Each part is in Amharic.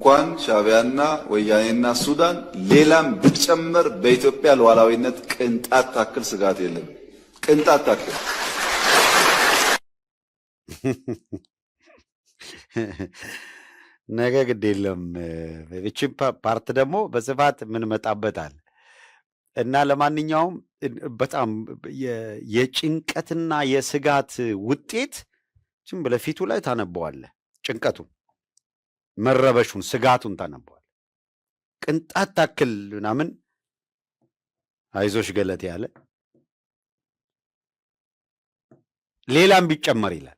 እንኳን ሻዕቢያና ወያኔና ሱዳን ሌላም ቢጨመር በኢትዮጵያ ሉዓላዊነት ቅንጣት ታክል ስጋት የለም። ቅንጣት ታክል ነገ ግድ የለም። እቺ ፓርት ደግሞ በስፋት ምን መጣበታል እና ለማንኛውም በጣም የጭንቀትና የስጋት ውጤት ዝም ብለህ ፊቱ ላይ ታነበዋለህ። ጭንቀቱን፣ መረበሹን፣ ስጋቱን ታነበዋለህ። ቅንጣት ታክል ምናምን አይዞሽ ገለቴ ያለ ሌላም ቢጨመር ይላል።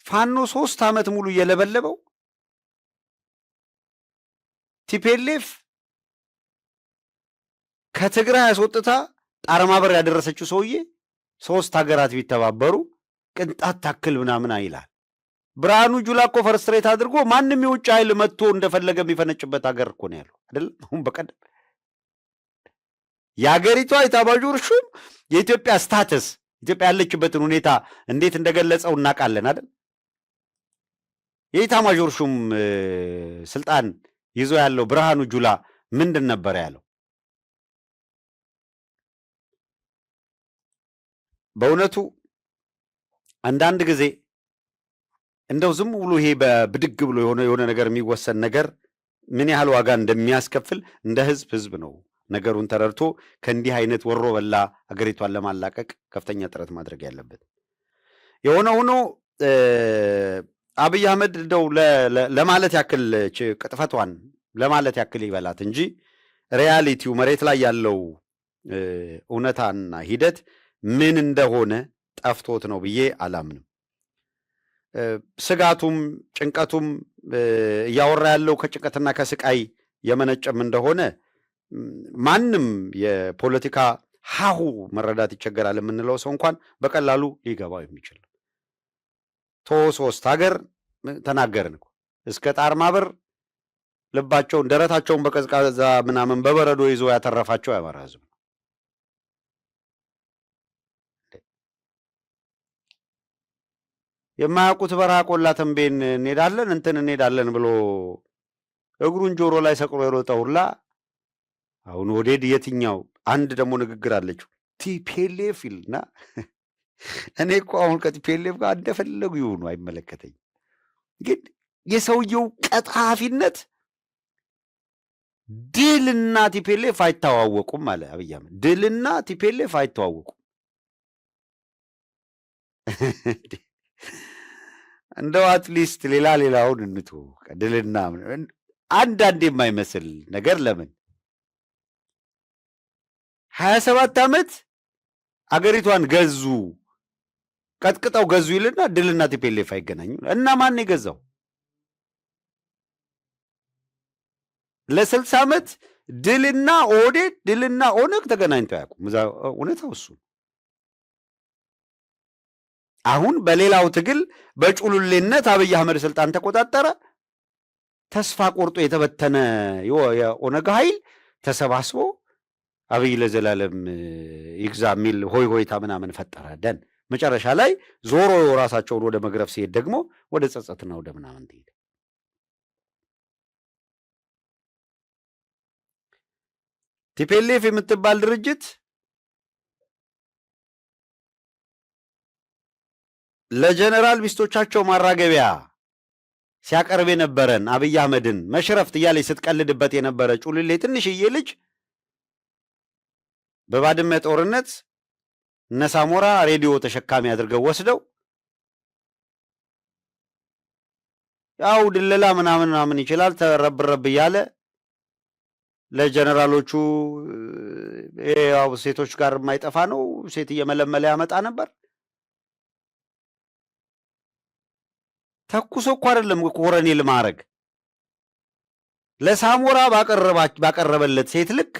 ፋኖ 3 ዓመት ሙሉ እየለበለበው ቲፒኤልኤፍ ከትግራይ አስወጥታ ጣርማበር ያደረሰችው ሰውዬ 3 ሀገራት ቢተባበሩ ቅንጣት ታክል ምናምን አይላል። ብርሃኑ ጁላ እኮ ፈርስትሬት አድርጎ ማንም የውጭ ኃይል መጥቶ እንደፈለገ የሚፈነጭበት ሀገር እኮ ነው ያለው አይደለም። አሁን በቀደም የሀገሪቷ ኤታማዦር ሹም የኢትዮጵያ ስታተስ ኢትዮጵያ ያለችበትን ሁኔታ እንዴት እንደገለጸው እናውቃለን አይደል? የኤታማዦር ሹም ስልጣን ይዞ ያለው ብርሃኑ ጁላ ምንድን ነበር ያለው? በእውነቱ አንዳንድ ጊዜ እንደው ዝም ብሎ ይሄ በብድግ ብሎ የሆነ ነገር የሚወሰን ነገር ምን ያህል ዋጋ እንደሚያስከፍል እንደ ህዝብ ነው ነገሩን ተረድቶ ከእንዲህ አይነት ወሮ በላ አገሪቷን ለማላቀቅ ከፍተኛ ጥረት ማድረግ ያለበት። የሆነ ሆኖ አብይ አህመድ እንደው ለማለት ያክል ቅጥፈቷን ለማለት ያክል ይበላት እንጂ ሪያሊቲው መሬት ላይ ያለው እውነታና ሂደት ምን እንደሆነ ጠፍቶት ነው ብዬ አላምንም። ስጋቱም ጭንቀቱም እያወራ ያለው ከጭንቀትና ከስቃይ የመነጨም እንደሆነ ማንም የፖለቲካ ሀሁ መረዳት ይቸገራል የምንለው ሰው እንኳን በቀላሉ ሊገባው የሚችል 3 ሀገር ተናገርን እኮ እስከ ጣርማበር ልባቸውን ደረታቸውን በቀዝቃዛ ምናምን በበረዶ ይዞ ያተረፋቸው የአማራ ህዝብ ነው። የማያውቁት በረሃ ቆላ ተንቤን እንሄዳለን ብሎ እግሩን ጆሮ ላይ ሰቅሎ የሮጠው ሁላ አሁን ወዴድ የትኛው አንድ ደግሞ ንግግር አለችው ቲፒኤልኤፍ ይልና እኔ እኮ አሁን ከቲፒኤልኤፍ ጋር እንደፈለጉ ይሆኑ አይመለከተኝ፣ ግን የሰውየው ቀጣፊነት ድልና ቲፒኤልኤፍ አይተዋወቁም አለ አብይ አህመድ። ድልና ቲፒኤልኤፍ አይተዋወቁም። እንደው አትሊስት ሌላውን እንቶ ድልና አንዳንድ የማይመስል ነገር ለምን 27 ዓመት አገሪቷን ገዙ ቀጥቅጠው ገዙ ይልና ድልና ቲፒኤልኤፍ አይገናኙ እና ማን የገዛው? ለ60 ዓመት ድልና ኦህዴድ ድልና ኦነግ ተገናኝተው አያውቁም። እውነታው እሱ። አሁን በሌላው ትግል በጩሉሌነት አብይ አህመድ ስልጣን ተቆጣጠረ። ተስፋ ቆርጦ የተበተነ የኦነግ ኃይል ተሰባስቦ አብይ ለዘላለም ይግዛ የሚል ሆይ ሆይታ ምናምን ፈጠረ። ደን መጨረሻ ላይ ዞሮ ራሳቸውን ወደ መግረፍ ሲሄድ ደግሞ ወደ ጸጸትና ወደ ምናምን ትሄድ። ቲፒኤልኤፍ የምትባል ድርጅት ለጀነራል ሚስቶቻቸው ማራገቢያ ሲያቀርብ የነበረን አብይ አህመድን መሽረፍት እያለች ስትቀልድበት የነበረ ጩልሌ ትንሽዬ ልጅ በባድመ ጦርነት እነ ሳሞራ ሬዲዮ ተሸካሚ አድርገው ወስደው ያው ድለላ ምናምን ይችላል ተረብረብ እያለ ለጀነራሎቹ ያው ሴቶች ጋር የማይጠፋ ነው ሴት እየመለመለ ያመጣ ነበር። ተኩሶ እኮ አይደለም ኮሎኔል ማዕረግ ለሳሞራ ባቀረበለት ሴት ልክ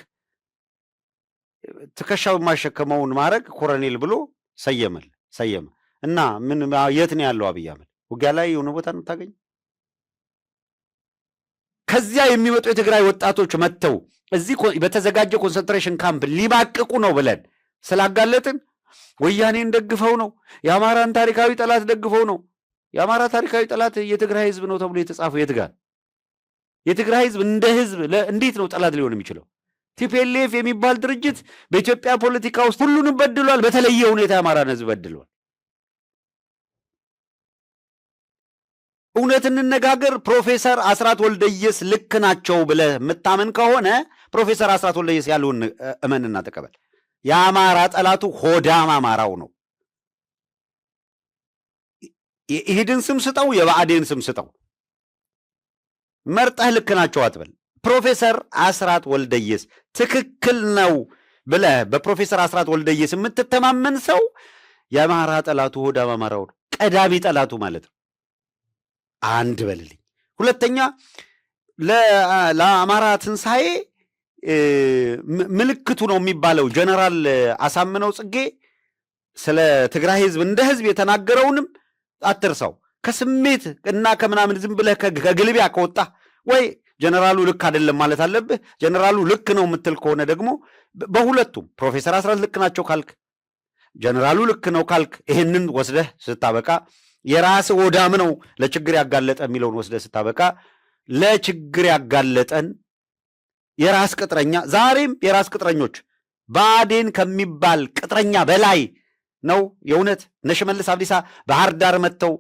ትከሻው የማይሸከመውን ማዕረግ ኮሎኔል ብሎ ሰየመ እና ምን የት ነው ያለው አብይ አህመድ? ውጊያ ላይ የሆነ ቦታ ነው ታገኝ። ከዚያ የሚመጡ የትግራይ ወጣቶች መጥተው እዚህ በተዘጋጀ ኮንሰንትሬሽን ካምፕ ሊባቅቁ ነው ብለን ስላጋለጥን ወያኔን ደግፈው ነው የአማራን ታሪካዊ ጠላት ደግፈው ነው የአማራ ታሪካዊ ጠላት የትግራይ ህዝብ ነው ተብሎ የተጻፈው የት ጋር? የትግራይ ህዝብ እንደ ህዝብ እንዴት ነው ጠላት ሊሆን የሚችለው? ቲፒኤልኤፍ የሚባል ድርጅት በኢትዮጵያ ፖለቲካ ውስጥ ሁሉንም በድሏል። በተለየ ሁኔታ የአማራን ህዝብ በድሏል። እውነት እንነጋገር። ፕሮፌሰር አስራት ወልደየስ ልክ ናቸው ብለህ የምታምን ከሆነ ፕሮፌሰር አስራት ወልደየስ ያለውን እመንና ተቀበል። የአማራ ጠላቱ ሆዳም አማራው ነው። የኢህድን ስም ስጠው፣ የብአዴን ስም ስጠው፣ መርጠህ ልክ ናቸው አትበል። ፕሮፌሰር አስራት ወልደየስ ትክክል ነው ብለህ በፕሮፌሰር አስራት ወልደየስ የምትተማመን ሰው የአማራ ጠላቱ ሆዳም አማራው ነው፣ ቀዳሚ ጠላቱ ማለት ነው። አንድ በልልኝ። ሁለተኛ ለአማራ ትንሣኤ ምልክቱ ነው የሚባለው ጀነራል አሳምነው ጽጌ ስለ ትግራይ ህዝብ እንደ ህዝብ የተናገረውንም አትርሳው። ከስሜት እና ከምናምን ዝም ብለህ ከግልቢያ ከወጣ ወይ ጀነራሉ ልክ አይደለም ማለት አለብህ። ጀነራሉ ልክ ነው የምትል ከሆነ ደግሞ በሁለቱም ፕሮፌሰር አስራት ልክ ናቸው ካልክ፣ ጀነራሉ ልክ ነው ካልክ፣ ይህንን ወስደህ ስታበቃ የራስ ወዳም ነው ለችግር ያጋለጠ የሚለውን ወስደህ ስታበቃ ለችግር ያጋለጠን የራስ ቅጥረኛ፣ ዛሬም የራስ ቅጥረኞች ብአዴን ከሚባል ቅጥረኛ በላይ ነው። የእውነት እነ ሽመልስ አብዲሳ ባህር ዳር መጥተው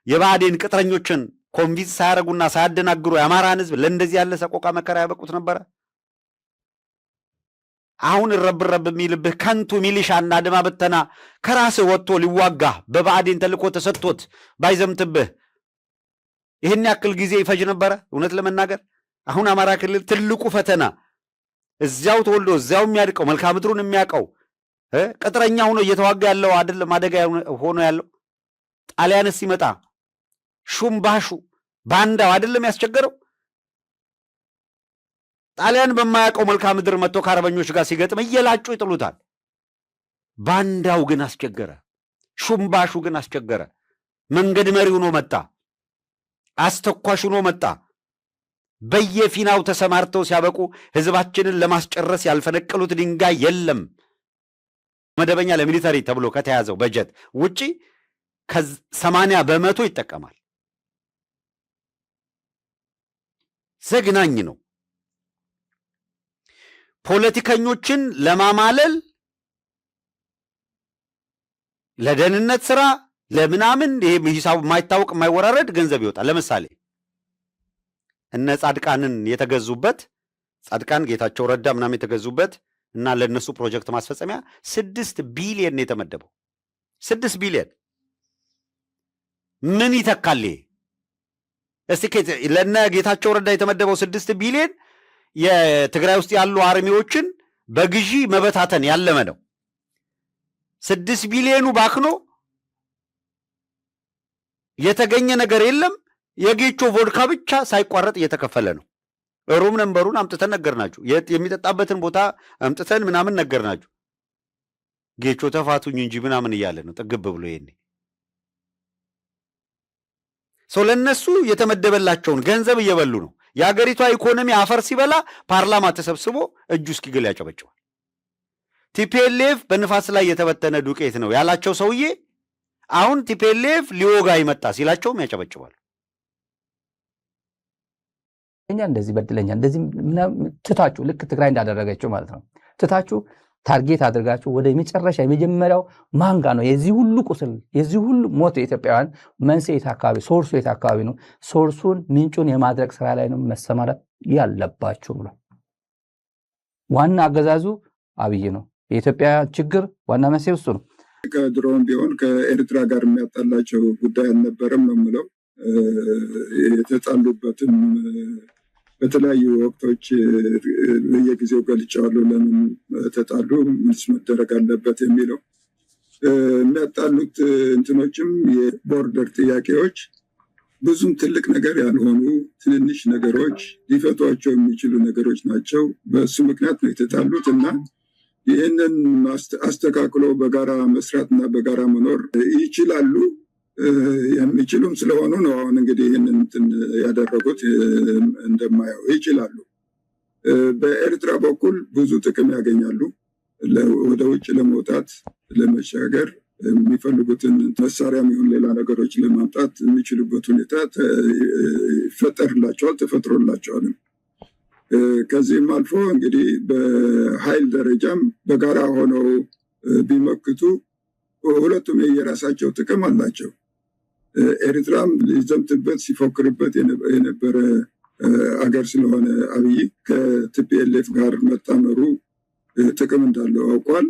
የብአዴን ቅጥረኞችን ኮንቪንስ ሳያደርጉና ሳያደናግሩ የአማራን ህዝብ ለእንደዚህ ያለ ሰቆቃ መከራ ያበቁት ነበረ። አሁን ረብረብ የሚልብህ ከንቱ ሚሊሻና አድማ በተና ከራስህ ወጥቶ ሊዋጋ በብአዴን ተልኮ ተሰጥቶት ባይዘምትብህ ይህን ያክል ጊዜ ይፈጅ ነበረ? እውነት ለመናገር አሁን አማራ ክልል ትልቁ ፈተና እዚያው ተወልዶ እዚያው የሚያድቀው መልክዓ ምድሩን የሚያውቀው ቅጥረኛ ሆኖ እየተዋጋ ያለው አይደለም፣ አደጋ ሆኖ ያለው ጣሊያንስ ሲመጣ ሹምባሹ ባንዳው አይደለም ያስቸገረው። ጣሊያን በማያውቀው መልክዓ ምድር መጥቶ ከአርበኞች ጋር ሲገጥም እየላጩ ይጥሉታል። ባንዳው ግን አስቸገረ፣ ሹምባሹ ግን አስቸገረ። መንገድ መሪ ሆኖ መጣ፣ አስተኳሽ ሆኖ መጣ። በየፊናው ተሰማርተው ሲያበቁ ህዝባችንን ለማስጨረስ ያልፈነቀሉት ድንጋይ የለም። መደበኛ ለሚሊተሪ ተብሎ ከተያዘው በጀት ውጪ ከ80 በመቶ ይጠቀማል። ዘግናኝ ነው። ፖለቲከኞችን ለማማለል ለደህንነት ስራ ለምናምን ይሄ ሂሳብ የማይታወቅ የማይወራረድ ገንዘብ ይወጣል። ለምሳሌ እነ ጻድቃንን የተገዙበት ጻድቃን ጌታቸው ረዳ ምናምን የተገዙበት እና ለነሱ ፕሮጀክት ማስፈጸሚያ 6 ቢሊዮን የተመደበው 6 ቢሊዮን ምን ይተካል? እስቲ ለነ ጌታቸው ረዳ የተመደበው 6 ቢሊዮን የትግራይ ውስጥ ያሉ አርሚዎችን በግዢ መበታተን ያለመ ነው። 6 ቢሊዮኑ ባክኖ የተገኘ ነገር የለም። የጌቾ ቮድካ ብቻ ሳይቋረጥ እየተከፈለ ነው። ሩም ነንበሩን አምጥተን ነገርናችሁ። የሚጠጣበትን ቦታ አምጥተን ምናምን ነገርናችሁ። ጌቾ ተፋቱኝ እንጂ ምናምን እያለ ነው ጥግብ ብሎ ይሄኔ ሰው ለነሱ የተመደበላቸውን ገንዘብ እየበሉ ነው። የሀገሪቷ ኢኮኖሚ አፈር ሲበላ ፓርላማ ተሰብስቦ እጁ እስኪግል ያጨበጭባል። ቲፒኤልኤፍ በንፋስ ላይ የተበተነ ዱቄት ነው ያላቸው ሰውዬ አሁን ቲፒኤልኤፍ ሊወጋ ይመጣ ሲላቸውም ያጨበጭባሉ። እኛ እንደዚህ በድለኛ እንደዚህ ትታችሁ ልክ ትግራይ እንዳደረገችው ማለት ነው ትታችሁ ታርጌት አድርጋችሁ ወደ መጨረሻ የመጀመሪያው ማንጋ ነው የዚህ ሁሉ ቁስል የዚህ ሁሉ ሞት የኢትዮጵያውያን መንስኤ የት አካባቢ ሶርሱ የት አካባቢ ነው? ሶርሱን ምንጩን የማድረግ ስራ ላይ ነው መሰማራት ያለባችሁ ብሎ ዋና አገዛዙ አብይ ነው። የኢትዮጵያ ችግር ዋና መንስኤ እሱ ነው። ከድሮም ቢሆን ከኤርትራ ጋር የሚያጣላቸው ጉዳይ አልነበረም ነው የምለው። የተጣሉበትም በተለያዩ ወቅቶች በየጊዜው ገልጫዋለሁ። ለምን ተጣሉ፣ ምንስ መደረግ አለበት የሚለው የሚያጣሉት እንትኖችም የቦርደር ጥያቄዎች ብዙም ትልቅ ነገር ያልሆኑ ትንንሽ ነገሮች ሊፈቷቸው የሚችሉ ነገሮች ናቸው። በእሱ ምክንያት ነው የተጣሉት እና ይህንን አስተካክሎ በጋራ መስራት እና በጋራ መኖር ይችላሉ። የሚችሉም ስለሆኑ ነው አሁን እንግዲህ ይህንን ያደረጉት። እንደማየው ይችላሉ። በኤርትራ በኩል ብዙ ጥቅም ያገኛሉ። ወደ ውጭ ለመውጣት ለመሻገር የሚፈልጉትን መሳሪያም ይሁን ሌላ ነገሮች ለማምጣት የሚችሉበት ሁኔታ ይፈጠርላቸዋል፣ ተፈጥሮላቸዋልም። ከዚህም አልፎ እንግዲህ በኃይል ደረጃም በጋራ ሆነው ቢመክቱ ሁለቱም የራሳቸው ጥቅም አላቸው። ኤርትራም ሊዘምትበት ሲፎክርበት የነበረ አገር ስለሆነ አብይ ከቲፒኤልኤፍ ጋር መጣመሩ ጥቅም እንዳለው አውቋል።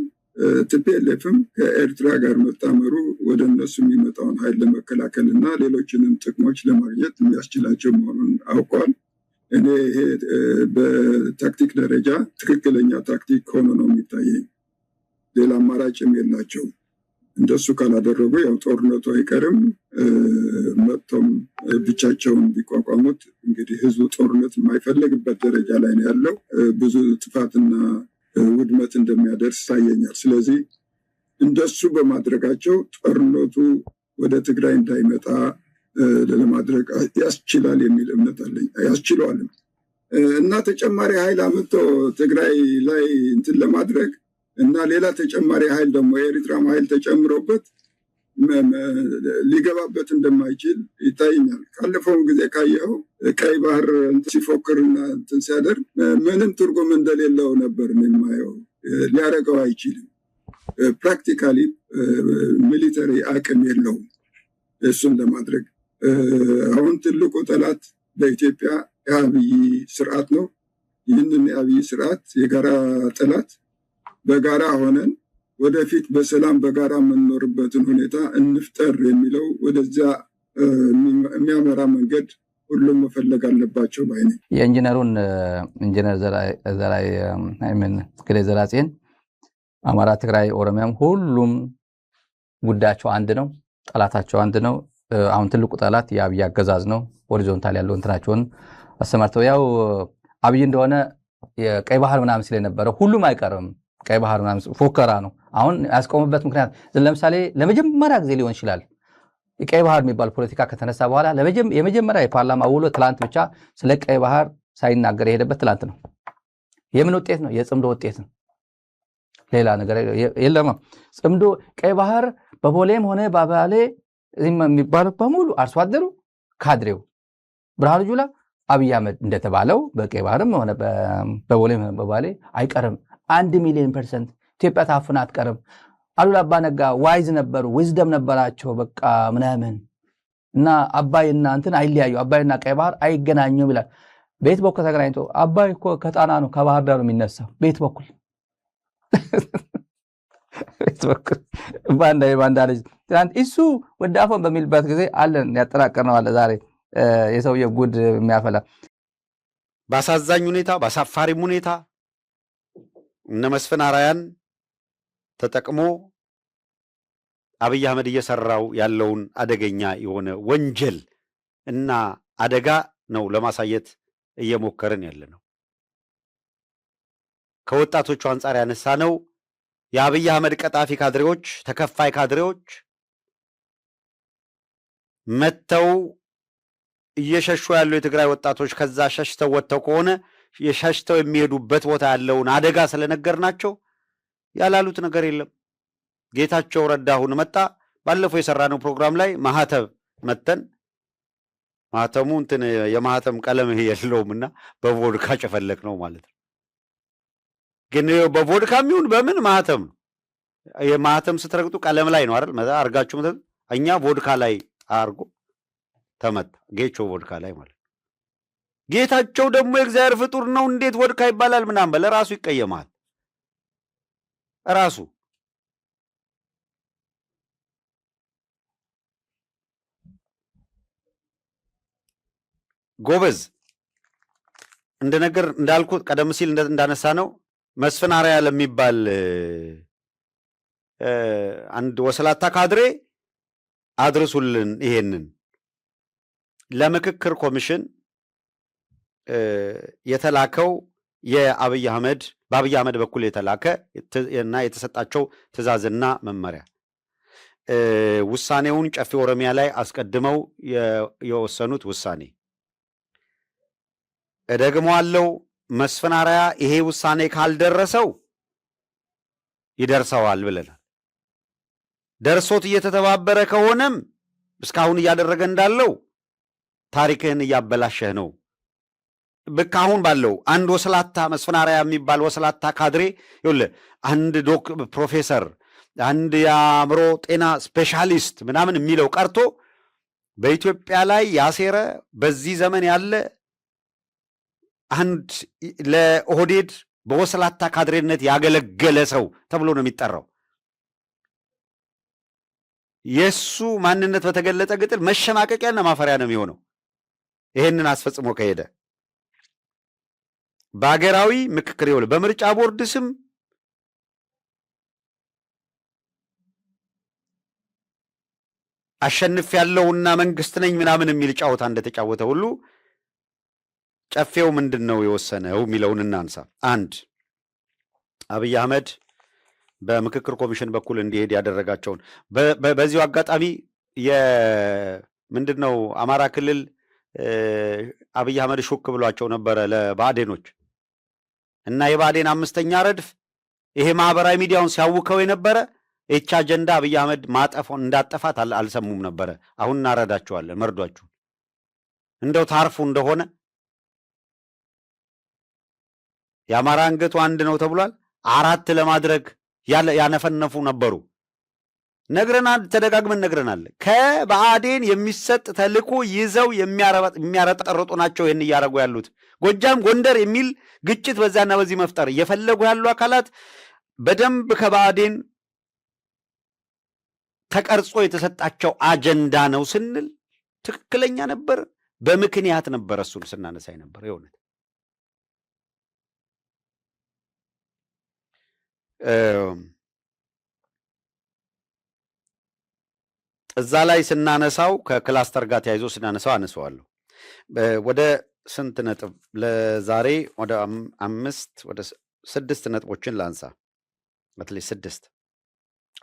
ቲፒኤልኤፍም ከኤርትራ ጋር መጣመሩ ወደ እነሱ የሚመጣውን ኃይል ለመከላከል እና ሌሎችንም ጥቅሞች ለማግኘት የሚያስችላቸው መሆኑን አውቋል። እኔ ይሄ በታክቲክ ደረጃ ትክክለኛ ታክቲክ ሆኖ ነው የሚታየኝ። ሌላ አማራጭም የላቸው። እንደሱ ካላደረጉ ያው ጦርነቱ አይቀርም። መጥቶም ብቻቸውን ቢቋቋሙት እንግዲህ ህዝቡ ጦርነት የማይፈልግበት ደረጃ ላይ ነው ያለው። ብዙ ጥፋትና ውድመት እንደሚያደርስ ይታየኛል። ስለዚህ እንደሱ በማድረጋቸው ጦርነቱ ወደ ትግራይ እንዳይመጣ ለማድረግ ያስችላል የሚል እምነት አለኝ። ያስችለዋልም እና ተጨማሪ ኃይል አምጥቶ ትግራይ ላይ እንትን ለማድረግ እና ሌላ ተጨማሪ ኃይል ደግሞ የኤርትራም ኃይል ተጨምሮበት ሊገባበት እንደማይችል ይታየኛል። ካለፈውን ጊዜ ካየኸው ቀይ ባህር ሲፎክርና እንትን ሲያደርግ ምንም ትርጉም እንደሌለው ነበር የማየው። ሊያደርገው አይችልም። ፕራክቲካሊ ሚሊተሪ አቅም የለውም እሱን ለማድረግ። አሁን ትልቁ ጠላት በኢትዮጵያ የአብይ ስርዓት ነው። ይህንን የአብይ ስርዓት የጋራ ጠላት በጋራ ሆነን ወደፊት በሰላም በጋራ የምንኖርበትን ሁኔታ እንፍጠር የሚለው ወደዚያ የሚያመራ መንገድ ሁሉም መፈለግ አለባቸው ባይ ነኝ። የኢንጂነሩን ኢንጂነር ግሌ ዘራጼን አማራ፣ ትግራይ፣ ኦሮሚያም ሁሉም ጉዳያቸው አንድ ነው፣ ጠላታቸው አንድ ነው። አሁን ትልቁ ጠላት የአብይ አገዛዝ ነው። ሆሪዞንታል ያለው እንትናቸውን አሰማርተው ያው አብይ እንደሆነ የቀይ ባህር ምናምን ስለነበረ ሁሉም አይቀርም ቀይ ባህር ምናምን ፎከራ ነው። አሁን ያስቆመበት ምክንያት ለምሳሌ ለመጀመሪያ ጊዜ ሊሆን ይችላል የቀይ ባህር የሚባል ፖለቲካ ከተነሳ በኋላ የመጀመሪያ የፓርላማ ውሎ ትላንት ብቻ ስለ ቀይ ባህር ሳይናገር የሄደበት ትላንት ነው። የምን ውጤት ነው? የጽምዶ ውጤት ነው። ሌላ ነገር የለም። ጽምዶ ቀይ ባህር በቦሌም ሆነ በባሌ የሚባለው በሙሉ አርሶ አደሩ፣ ካድሬው፣ ብርሃኑ ጁላ፣ አብይ አህመድ እንደተባለው በቀይ ባህርም ሆነ በቦሌም ሆነ በባሌ አይቀርም 1,000,000% ኢትዮጵያ ታፍና አትቀርም። አሉላ አባ ነጋ ዋይዝ ነበሩ፣ ዊዝደም ነበራቸው። በቃ ምናምን እና አባይና እንትን አይለያዩ፣ አባይና ቀይ ባህር አይገናኙም ይላል። ቤት በኩል ተገናኝቶ አባይ እኮ ከጣና ነው ከባህር ዳር ነው የሚነሳው። ቤት በኩል ባንዳ ልጅ ትናንት እሱ ወደ አፎን በሚልበት ጊዜ አለን ያጠራቀርነው አለ ዛሬ የሰውዬው ጉድ የሚያፈላ በአሳዛኝ ሁኔታ በአሳፋሪም ሁኔታ እነ መስፍን አራያን ተጠቅሞ አብይ አህመድ እየሰራው ያለውን አደገኛ የሆነ ወንጀል እና አደጋ ነው ለማሳየት እየሞከርን ያለ ነው። ከወጣቶቹ አንጻር ያነሳ ነው የአብይ አህመድ ቀጣፊ ካድሬዎች፣ ተከፋይ ካድሬዎች መተው እየሸሹ ያሉ የትግራይ ወጣቶች ከዛ ሸሽተው ወጥተው ከሆነ የሸሽተው የሚሄዱበት ቦታ ያለውን አደጋ ስለነገርናቸው ያላሉት ነገር የለም። ጌታቸው ረዳ አሁን መጣ። ባለፈው የሰራነው ፕሮግራም ላይ ማህተብ መተን ማህተሙ እንትን የማህተም ቀለም የለውምና በቮድካ ጨፈለቅ ነው ማለት ነው። ግን በቮድካ የሚሆን በምን ማህተም ነው? የማህተም ስትረግጡ ቀለም ላይ ነው አይደል? አርጋችሁ እኛ ቮድካ ላይ አርጎ ተመታ። ጌቾ ቮድካ ላይ ማለት ጌታቸው ደግሞ የእግዚአብሔር ፍጡር ነው እንዴት ቮድካ ይባላል ምናምን በለ ራሱ ይቀየማል። ራሱ ጎበዝ እንዳልኩት ቀደም ሲል እንዳነሳ ነው መስፍን አራያ ለሚባል አንድ ወሰላታ ካድሬ አድርሱልን ይሄንን ለምክክር ኮሚሽን የተላከው በአብይ አህመድ በኩል የተላከ እና የተሰጣቸው ትዕዛዝና መመሪያ ውሳኔውን ጨፌ ኦሮሚያ ላይ አስቀድመው የወሰኑት ውሳኔ እደግመዋለሁ። መስፍን አራያ ይሄ ውሳኔ ካልደረሰው ይደርሰዋል ብለናል። ደርሶት እየተተባበረ ከሆነም እስካሁን እያደረገ እንዳለው ታሪክህን እያበላሸህ ነው። በካሁን ባለው አንድ ወስላታ መስፈናሪያ የሚባል ወስላታ ካድሬ ይኸውልህ፣ አንድ ፕሮፌሰር፣ አንድ የአእምሮ ጤና ስፔሻሊስት ምናምን የሚለው ቀርቶ በኢትዮጵያ ላይ ያሴረ በዚህ ዘመን ያለ አንድ ለኦህዴድ በወስላታ ካድሬነት ያገለገለ ሰው ተብሎ ነው የሚጠራው። የሱ ማንነት በተገለጠ ግጥል መሸማቀቂያና ማፈሪያ ነው የሚሆነው። ይሄንን አስፈጽሞ ከሄደ በሀገራዊ ምክክር ይኸውልህ፣ በምርጫ ቦርድ ስም አሸንፍ ያለውና መንግስት ነኝ ምናምን የሚል ጫወታ እንደተጫወተ ሁሉ ጨፌው ምንድን ነው የወሰነው የሚለውን እናንሳ። አንድ አብይ አህመድ በምክክር ኮሚሽን በኩል እንዲሄድ ያደረጋቸውን በዚሁ አጋጣሚ ምንድን ነው አማራ ክልል አብይ አህመድ ሹክ ብሏቸው ነበረ ለባዕዴኖች እና የባዕዴን 5ኛ ረድፍ ይሄ ማህበራዊ ሚዲያውን ሲያውከው የነበረ ይህች አጀንዳ አብይ አህመድ ማጠፎን እንዳጠፋት አልሰሙም ነበረ። አሁን እናረዳቸዋለን መርዷችሁ እንደው ታርፉ እንደሆነ የአማራ አንገቱ አንድ ነው ተብሏል። 4 ለማድረግ ያነፈነፉ ነበሩ። ነግረናል፣ ተደጋግመን ነግረናል። ከባዕዴን የሚሰጥ ተልዕኮ ይዘው የሚያረጠርጡ ናቸው ይህን እያደረጉ ያሉት። ጎጃም ጎንደር የሚል ግጭት በዛና በዚህ መፍጠር እየፈለጉ ያሉ አካላት በደንብ ከባዕዴን ተቀርጾ የተሰጣቸው አጀንዳ ነው ስንል ትክክለኛ ነበር። በምክንያት ነበር እሱን ስናነሳይ ነበር። የእውነት እዛ ላይ ስናነሳው ከክላስተር ጋር ተያይዞ ስናነሳው አነሳዋለሁ። ወደ ስንት ነጥብ ለዛሬ ወደ 5 ወደ 6 ነጥቦችን ላንሳ። በተለይ 6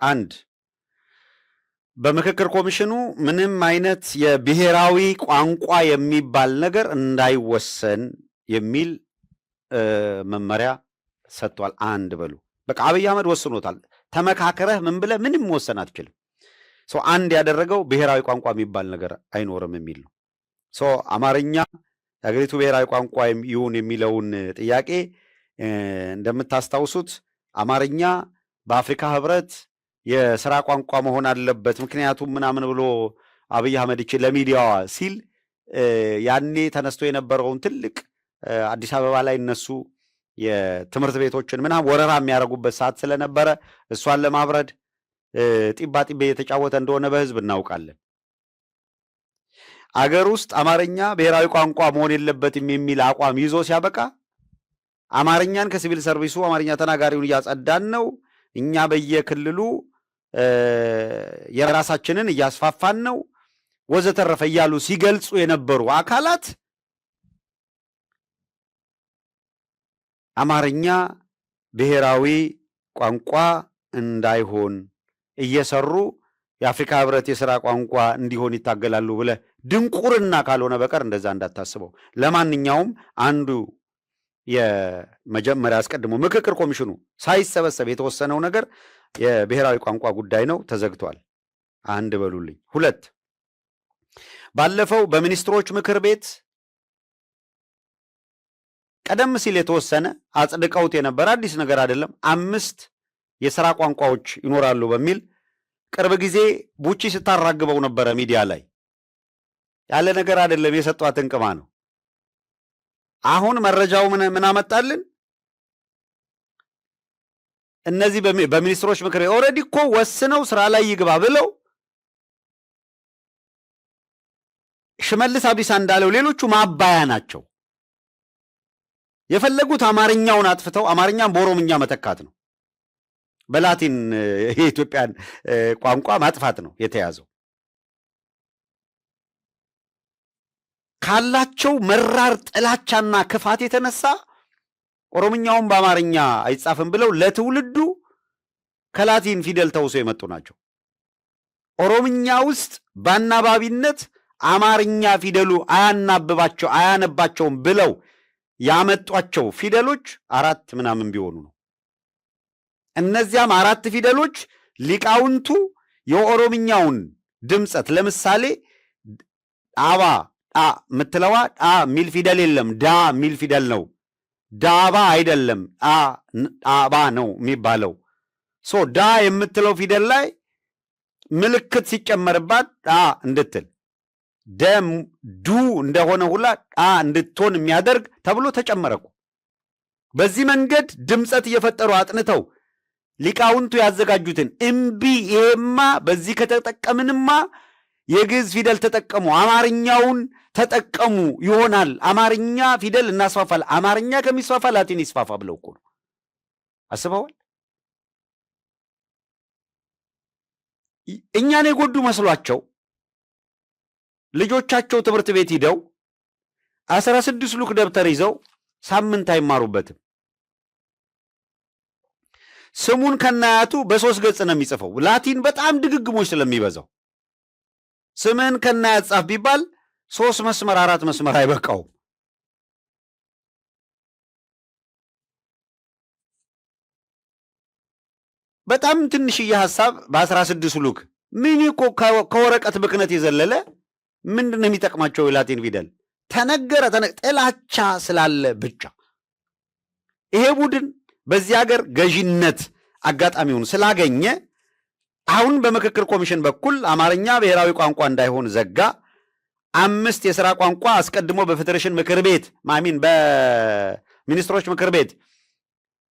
1 በምክክር ኮሚሽኑ ምንም አይነት የብሔራዊ ቋንቋ የሚባል ነገር እንዳይወሰን የሚል መመሪያ ሰጥቷል። አንድ በሉ በቃ አብይ አህመድ ወስኖታል። ተመካከረህ ምን ብለህ ምንም መወሰን አትችልም። አንድ ያደረገው ብሔራዊ ቋንቋ የሚባል ነገር አይኖርም የሚል ነው። አማርኛ የሀገሪቱ ብሔራዊ ቋንቋ ይሁን የሚለውን ጥያቄ እንደምታስታውሱት አማርኛ በአፍሪካ ህብረት የስራ ቋንቋ መሆን አለበት ምክንያቱም ምናምን ብሎ አብይ አህመድ ለሚዲያዋ ሲል ያኔ ተነስቶ የነበረውን ትልቅ አዲስ አበባ ላይ እነሱ የትምህርት ቤቶችን ምናምን ወረራ የሚያደርጉበት ሰዓት ስለነበረ እሷን ለማብረድ ጢባ ጢቤ የተጫወተ እንደሆነ በህዝብ እናውቃለን። አገር ውስጥ አማርኛ ብሔራዊ ቋንቋ መሆን የለበትም የሚል አቋም ይዞ ሲያበቃ አማርኛን ከሲቪል ሰርቪሱ አማርኛ ተናጋሪውን እያጸዳን ነው፣ እኛ በየክልሉ የራሳችንን እያስፋፋን ነው ወዘተረፈ እያሉ ሲገልጹ የነበሩ አካላት አማርኛ ብሔራዊ ቋንቋ እንዳይሆን እየሰሩ የአፍሪካ ህብረት የሥራ ቋንቋ እንዲሆን ይታገላሉ ብለህ ድንቁርና ካልሆነ በቀር እንደዛ እንዳታስበው። ለማንኛውም አንዱ የመጀመሪያ አስቀድሞ ምክክር ኮሚሽኑ ሳይሰበሰብ የተወሰነው ነገር የብሔራዊ ቋንቋ ጉዳይ ነው፣ ተዘግቷል። አንድ በሉልኝ። 2 ባለፈው በሚኒስትሮች ምክር ቤት ቀደም ሲል የተወሰነ አጽድቀውት የነበረ አዲስ ነገር አይደለም 5 የሥራ ቋንቋዎች ይኖራሉ በሚል ቅርብ ጊዜ ቡቺ ስታራግበው ነበረ ሚዲያ ላይ። ያለ ነገር አይደለም፣ የሰጧት እንቅማ ነው። አሁን መረጃው ምን አመጣልን? እነዚህ በሚኒስትሮች ምክር ኦልሬዲ እኮ ወስነው ስራ ላይ ይግባ ብለው ሽመልስ አብዲሳ እንዳለው ሌሎቹ ማባያ ናቸው። የፈለጉት አማርኛውን አጥፍተው አማርኛን በኦሮምኛ መተካት ነው። በላቲን የኢትዮጵያን ቋንቋ ማጥፋት ነው የተያዘው። ካላቸው መራር ጥላቻና ክፋት የተነሳ ኦሮምኛውን በአማርኛ አይጻፍም ብለው ለትውልዱ ከላቲን ፊደል ተውሶ የመጡ ናቸው። ኦሮምኛ ውስጥ በአናባቢነት አማርኛ ፊደሉ አያነባቸውም ብለው ያመጧቸው ፊደሎች 4 ምናምን ቢሆኑ ነው። እነዚያም 4 ፊደሎች ሊቃውንቱ የኦሮምኛውን ድምፀት ለምሳሌ አባ አ ምትለዋ አ ሚል ፊደል የለም፣ ዳ ሚል ፊደል ነው። ዳባ አይደለም፣ አባ ነው የሚባለው። ሶ ዳ የምትለው ፊደል ላይ ምልክት ሲጨመርባት አ እንድትል ደም ዱ እንደሆነ ሁላ አ እንድትሆን የሚያደርግ ተብሎ ተጨመረኩ። በዚህ መንገድ ድምፀት እየፈጠሩ አጥንተው ሊቃውንቱ ያዘጋጁትን እምቢ ይሄማ በዚህ ከተጠቀምንማ የግዕዝ ፊደል ተጠቀሙ፣ አማርኛውን ተጠቀሙ ይሆናል፣ አማርኛ ፊደል እናስፋፋል፣ አማርኛ ከሚስፋፋ ላቲን ይስፋፋ ብለው እኮ ነው። አስበዋል። እኛን የጎዱ መስሏቸው ልጆቻቸው ትምህርት ቤት ሂደው 16 ሉክ ደብተር ይዘው ሳምንት አይማሩበትም። ስሙን ከናያቱ በ3 ገጽ ነው የሚጽፈው። ላቲን በጣም ድግግሞች ስለሚበዛው ስምህን ከናያት ጻፍ ቢባል 3 መስመር 4 መስመር አይበቃውም። በጣም ትንሽዬ ሐሳብ በ16 ሉክ ምን እኮ ከወረቀት ብክነት የዘለለ ምንድን ነው የሚጠቅማቸው? የላቲን ፊደል ተነገረ ጥላቻ ስላለ ብቻ ይሄ ቡድን በዚህ ሀገር ገዢነት አጋጣሚውን ስላገኘ አሁን በምክክር ኮሚሽን በኩል አማርኛ ብሔራዊ ቋንቋ እንዳይሆን ዘጋ። 5 የሥራ ቋንቋ አስቀድሞ በፌዴሬሽን ምክር ቤት ማሚን በሚኒስትሮች ምክር ቤት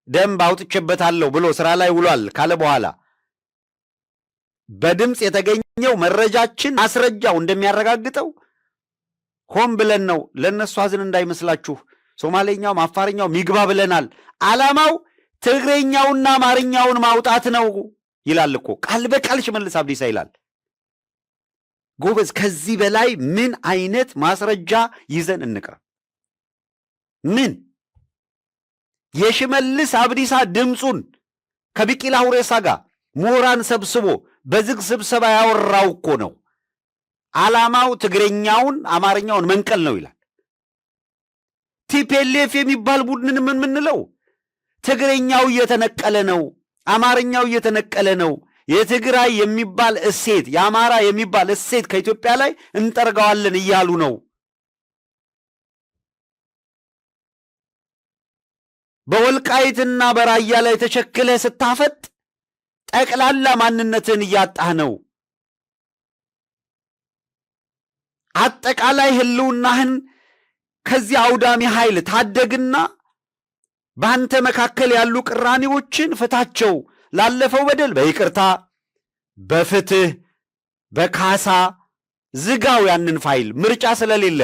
ደንብ አውጥቼበታለሁ ብሎ ስራ ላይ ውሏል ካለ በኋላ በድምፅ የተገኘው መረጃችን ማስረጃው እንደሚያረጋግጠው ሆን ብለን ነው። ለነሱ አዝን እንዳይመስላችሁ። ሶማሌኛውም አፋርኛውም ይግባ ብለናል። ዓላማው ትግሬኛውና አማርኛውን ማውጣት ነው ይላል እኮ ቃል በቃል ሽመልስ አብዲሳ ይላል። ጎበዝ፣ ከዚህ በላይ ምን አይነት ማስረጃ ይዘን እንቅረብ? ምን የሽመልስ አብዲሳ ድምፁን ከቢቂላ ሁሬሳ ጋር ምሁራን ሰብስቦ በዝግ ስብሰባ ያወራው እኮ ነው። ዓላማው ትግሬኛውን አማርኛውን መንቀል ነው ይላል። ቲፒኤልኤፍ የሚባል ቡድንን የምንለው ትግሬኛው እየተነቀለ ነው፣ አማርኛው እየተነቀለ ነው፣ የትግራይ የሚባል እሴት የአማራ የሚባል እሴት ከኢትዮጵያ ላይ እንጠርገዋለን እያሉ ነው። በወልቃይትና በራያ ላይ ተሸክለህ ስታፈጥ ጠቅላላ ማንነትን እያጣህ ነው። አጠቃላይ ህልውናህን ከዚህ አውዳሚ ኃይል ታደግና በአንተ መካከል ያሉ ቅራኔዎችን ፍታቸው። ላለፈው በደል በይቅርታ በፍትህ በካሳ ዝጋው ያንን ፋይል። ምርጫ ስለሌለ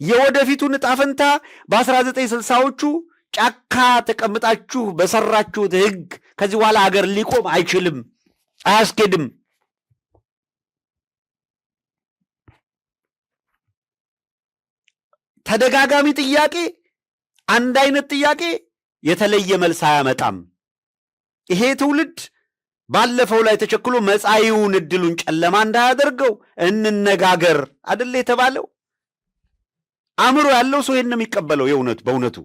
የወደፊቱን ዕጣ ፈንታ በ1960ዎቹ ጫካ ተቀምጣችሁ በሰራችሁት ህግ ከዚህ በኋላ አገር ሊቆም አይችልም፣ አያስኬድም። ተደጋጋሚ ጥያቄ፣ አንድ አይነት ጥያቄ የተለየ መልስ አያመጣም። ይሄ ትውልድ ባለፈው ላይ ተቸክሎ መጻኢውን እድሉን ጨለማ እንዳያደርገው እንነጋገር አይደል የተባለው? አእምሮ ያለው ሰው ይሄን ነው የሚቀበለው። የእውነት በእውነቱ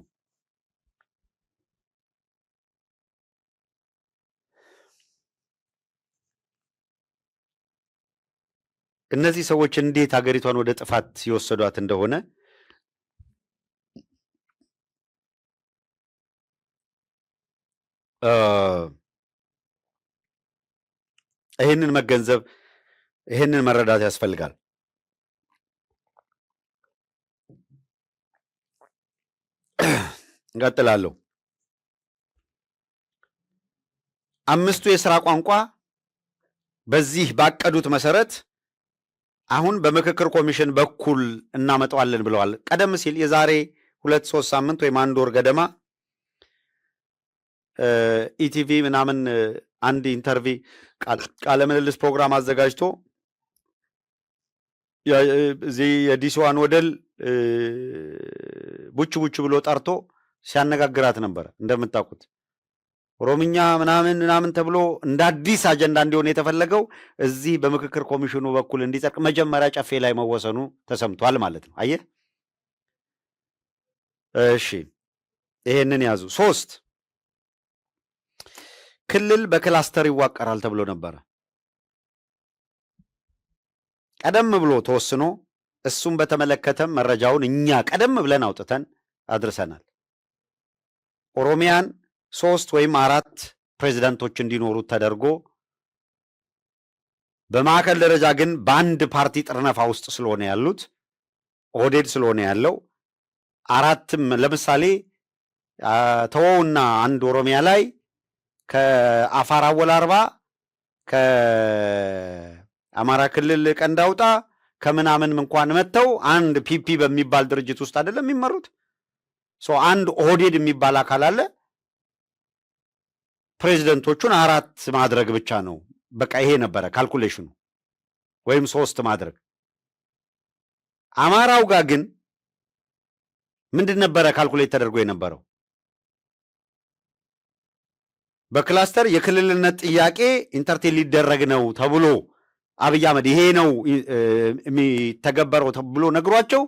እነዚህ ሰዎች እንዴት ሀገሪቷን ወደ ጥፋት ሲወሰዷት እንደሆነ ይህንን መገንዘብ ይህንን መረዳት ያስፈልጋል። እንቀጥላለሁ። 5ቱ የሥራ ቋንቋ በዚህ ባቀዱት መሰረት አሁን በምክክር ኮሚሽን በኩል እናመጣዋለን ብለዋል። ቀደም ሲል የዛሬ 2-3 ሳምንት ወይም 1 ወር ገደማ ኢቲቪ ምናምን አንድ ኢንተርቪ ቃለ ምልልስ ፕሮግራም አዘጋጅቶ እዚህ የዲሲዋን ወደል ቡች ቡች ብሎ ጠርቶ ሲያነጋግራት ነበር። እንደምታውቁት ኦሮምኛ ምናምን ተብሎ እንደ አዲስ አጀንዳ እንዲሆን የተፈለገው እዚህ በምክክር ኮሚሽኑ በኩል እንዲጸድቅ መጀመሪያ ጨፌ ላይ መወሰኑ ተሰምቷል ማለት ነው። አየህ፣ እሺ፣ ይሄንን ያዙ። 3 ክልል በክላስተር ይዋቀራል ተብሎ ነበረ። ቀደም ብሎ ተወስኖ እሱም በተመለከተም መረጃውን እኛ ቀደም ብለን አውጥተን አድርሰናል። ኦሮሚያን 3 ወይም 4 ፕሬዝዳንቶች እንዲኖሩት ተደርጎ በማዕከል ደረጃ ግን በአንድ ፓርቲ ጥርነፋ ውስጥ ስለሆነ ያሉት ኦህዴድ ስለሆነ ያለው 4ም ለምሳሌ ተወውና አንድ ኦሮሚያ ላይ ከአፋር አወል አርባ ከአማራ ክልል ቀንዳውጣ ከምናምን እንኳን መጥተው አንድ ፒፒ በሚባል ድርጅት ውስጥ አይደለም የሚመሩት። አንድ ኦህዴድ የሚባል አካል አለ። ፕሬዝደንቶቹን 4 ማድረግ ብቻ ነው። በቃ ይሄ ነበረ ካልኩሌሽኑ፣ ወይም 3 ማድረግ። አማራው ጋር ግን ምንድን ነበረ ካልኩሌት ተደርጎ የነበረው? በክላስተር የክልልነት ጥያቄ ኢንተርቴን ሊደረግ ነው ተብሎ አብይ አህመድ ይሄ ነው የሚተገበረው ተብሎ ነግሯቸው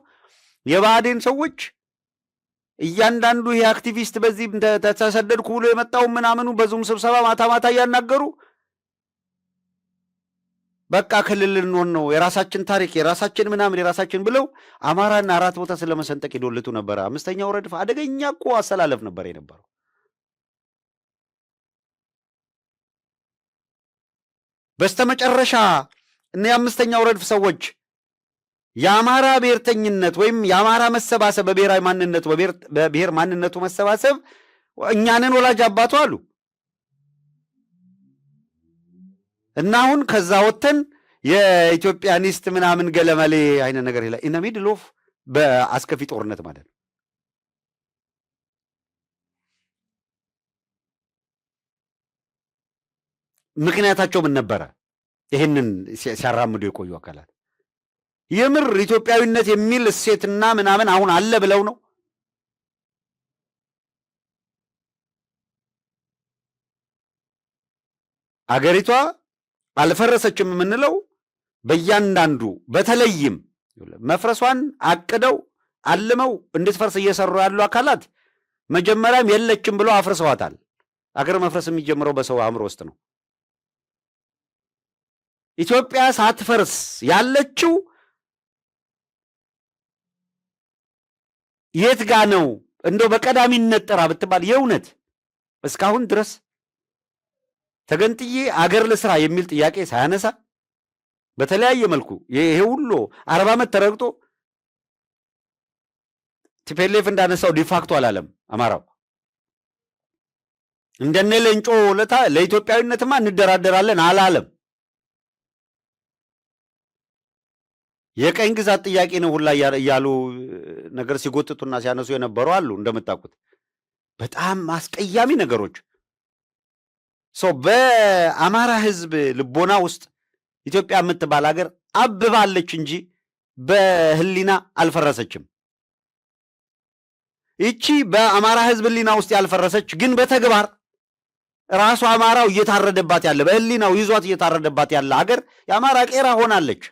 የብአዴን ሰዎች እያንዳንዱ ይሄ አክቲቪስት በዚህ ተሰደድኩ ብሎ የመጣው ምናምኑ በዙም ስብሰባ ማታ ማታ እያናገሩ በቃ ክልል ልንሆን ነው የራሳችን ታሪክ የራሳችን ምናምን የራሳችን ብለው አማራና 4 ቦታ ስለመሰንጠቅ ይዶልቱ ነበር። 5ኛው ረድፍ አደገኛ እኮ አሰላለፍ ነበር የነበረው። በስተመጨረሻ እነ 5ኛው ረድፍ ሰዎች የአማራ ብሔርተኝነት ወይም የአማራ መሰባሰብ በብሔራዊ ማንነቱ በብሔር ማንነቱ መሰባሰብ እኛንን ወላጅ አባቱ አሉ እና አሁን ከዛ ወተን የኢትዮጵያኒስት ምናምን ገለመሌ አይነት ነገር ይላል። ኢን ሚድል ኦፍ በአስከፊ ጦርነት ማለት ነው። ምክንያታቸው ምን ነበረ? ይህንን ሲያራምዱ የቆዩ አካላት የምር ኢትዮጵያዊነት የሚል እሴትና ምናምን አሁን አለ ብለው ነው? አገሪቷ አልፈረሰችም የምንለው በእያንዳንዱ በተለይም መፍረሷን አቅደው አልመው እንድትፈርስ እየሰሩ ያሉ አካላት መጀመሪያም የለችም ብለው አፍርሰዋታል። አገር መፍረስ የሚጀምረው በሰው አእምሮ ውስጥ ነው። ኢትዮጵያ ሳትፈርስ ያለችው የት ጋ ነው? እንደው በቀዳሚነት ጥራ ብትባል የእውነት እስካሁን ድረስ ተገንጥዬ አገር ልስራ የሚል ጥያቄ ሳያነሳ በተለያየ መልኩ ይሄ ሁሉ 40 ዓመት ተረግጦ ቲፒኤልኤፍ እንዳነሳው ዲፋክቶ አላለም። አማራው እንደነ ለንጮ ለታ ለኢትዮጵያዊነትማ እንደራደራለን አላለም። የቀኝ ግዛት ጥያቄ ነው ሁላ እያሉ ነገር ሲጎትቱና ሲያነሱ የነበሩ አሉ። እንደምታውቁት በጣም አስቀያሚ ነገሮች በአማራ ሕዝብ ልቦና ውስጥ ኢትዮጵያ የምትባል ሀገር አብባለች እንጂ በህሊና አልፈረሰችም። ይቺ በአማራ ሕዝብ ህሊና ውስጥ ያልፈረሰች ግን በተግባር ራሱ አማራው እየታረደባት ያለ በህሊናው ይዟት እየታረደባት ያለ ሀገር የአማራ ቄራ ሆናለች።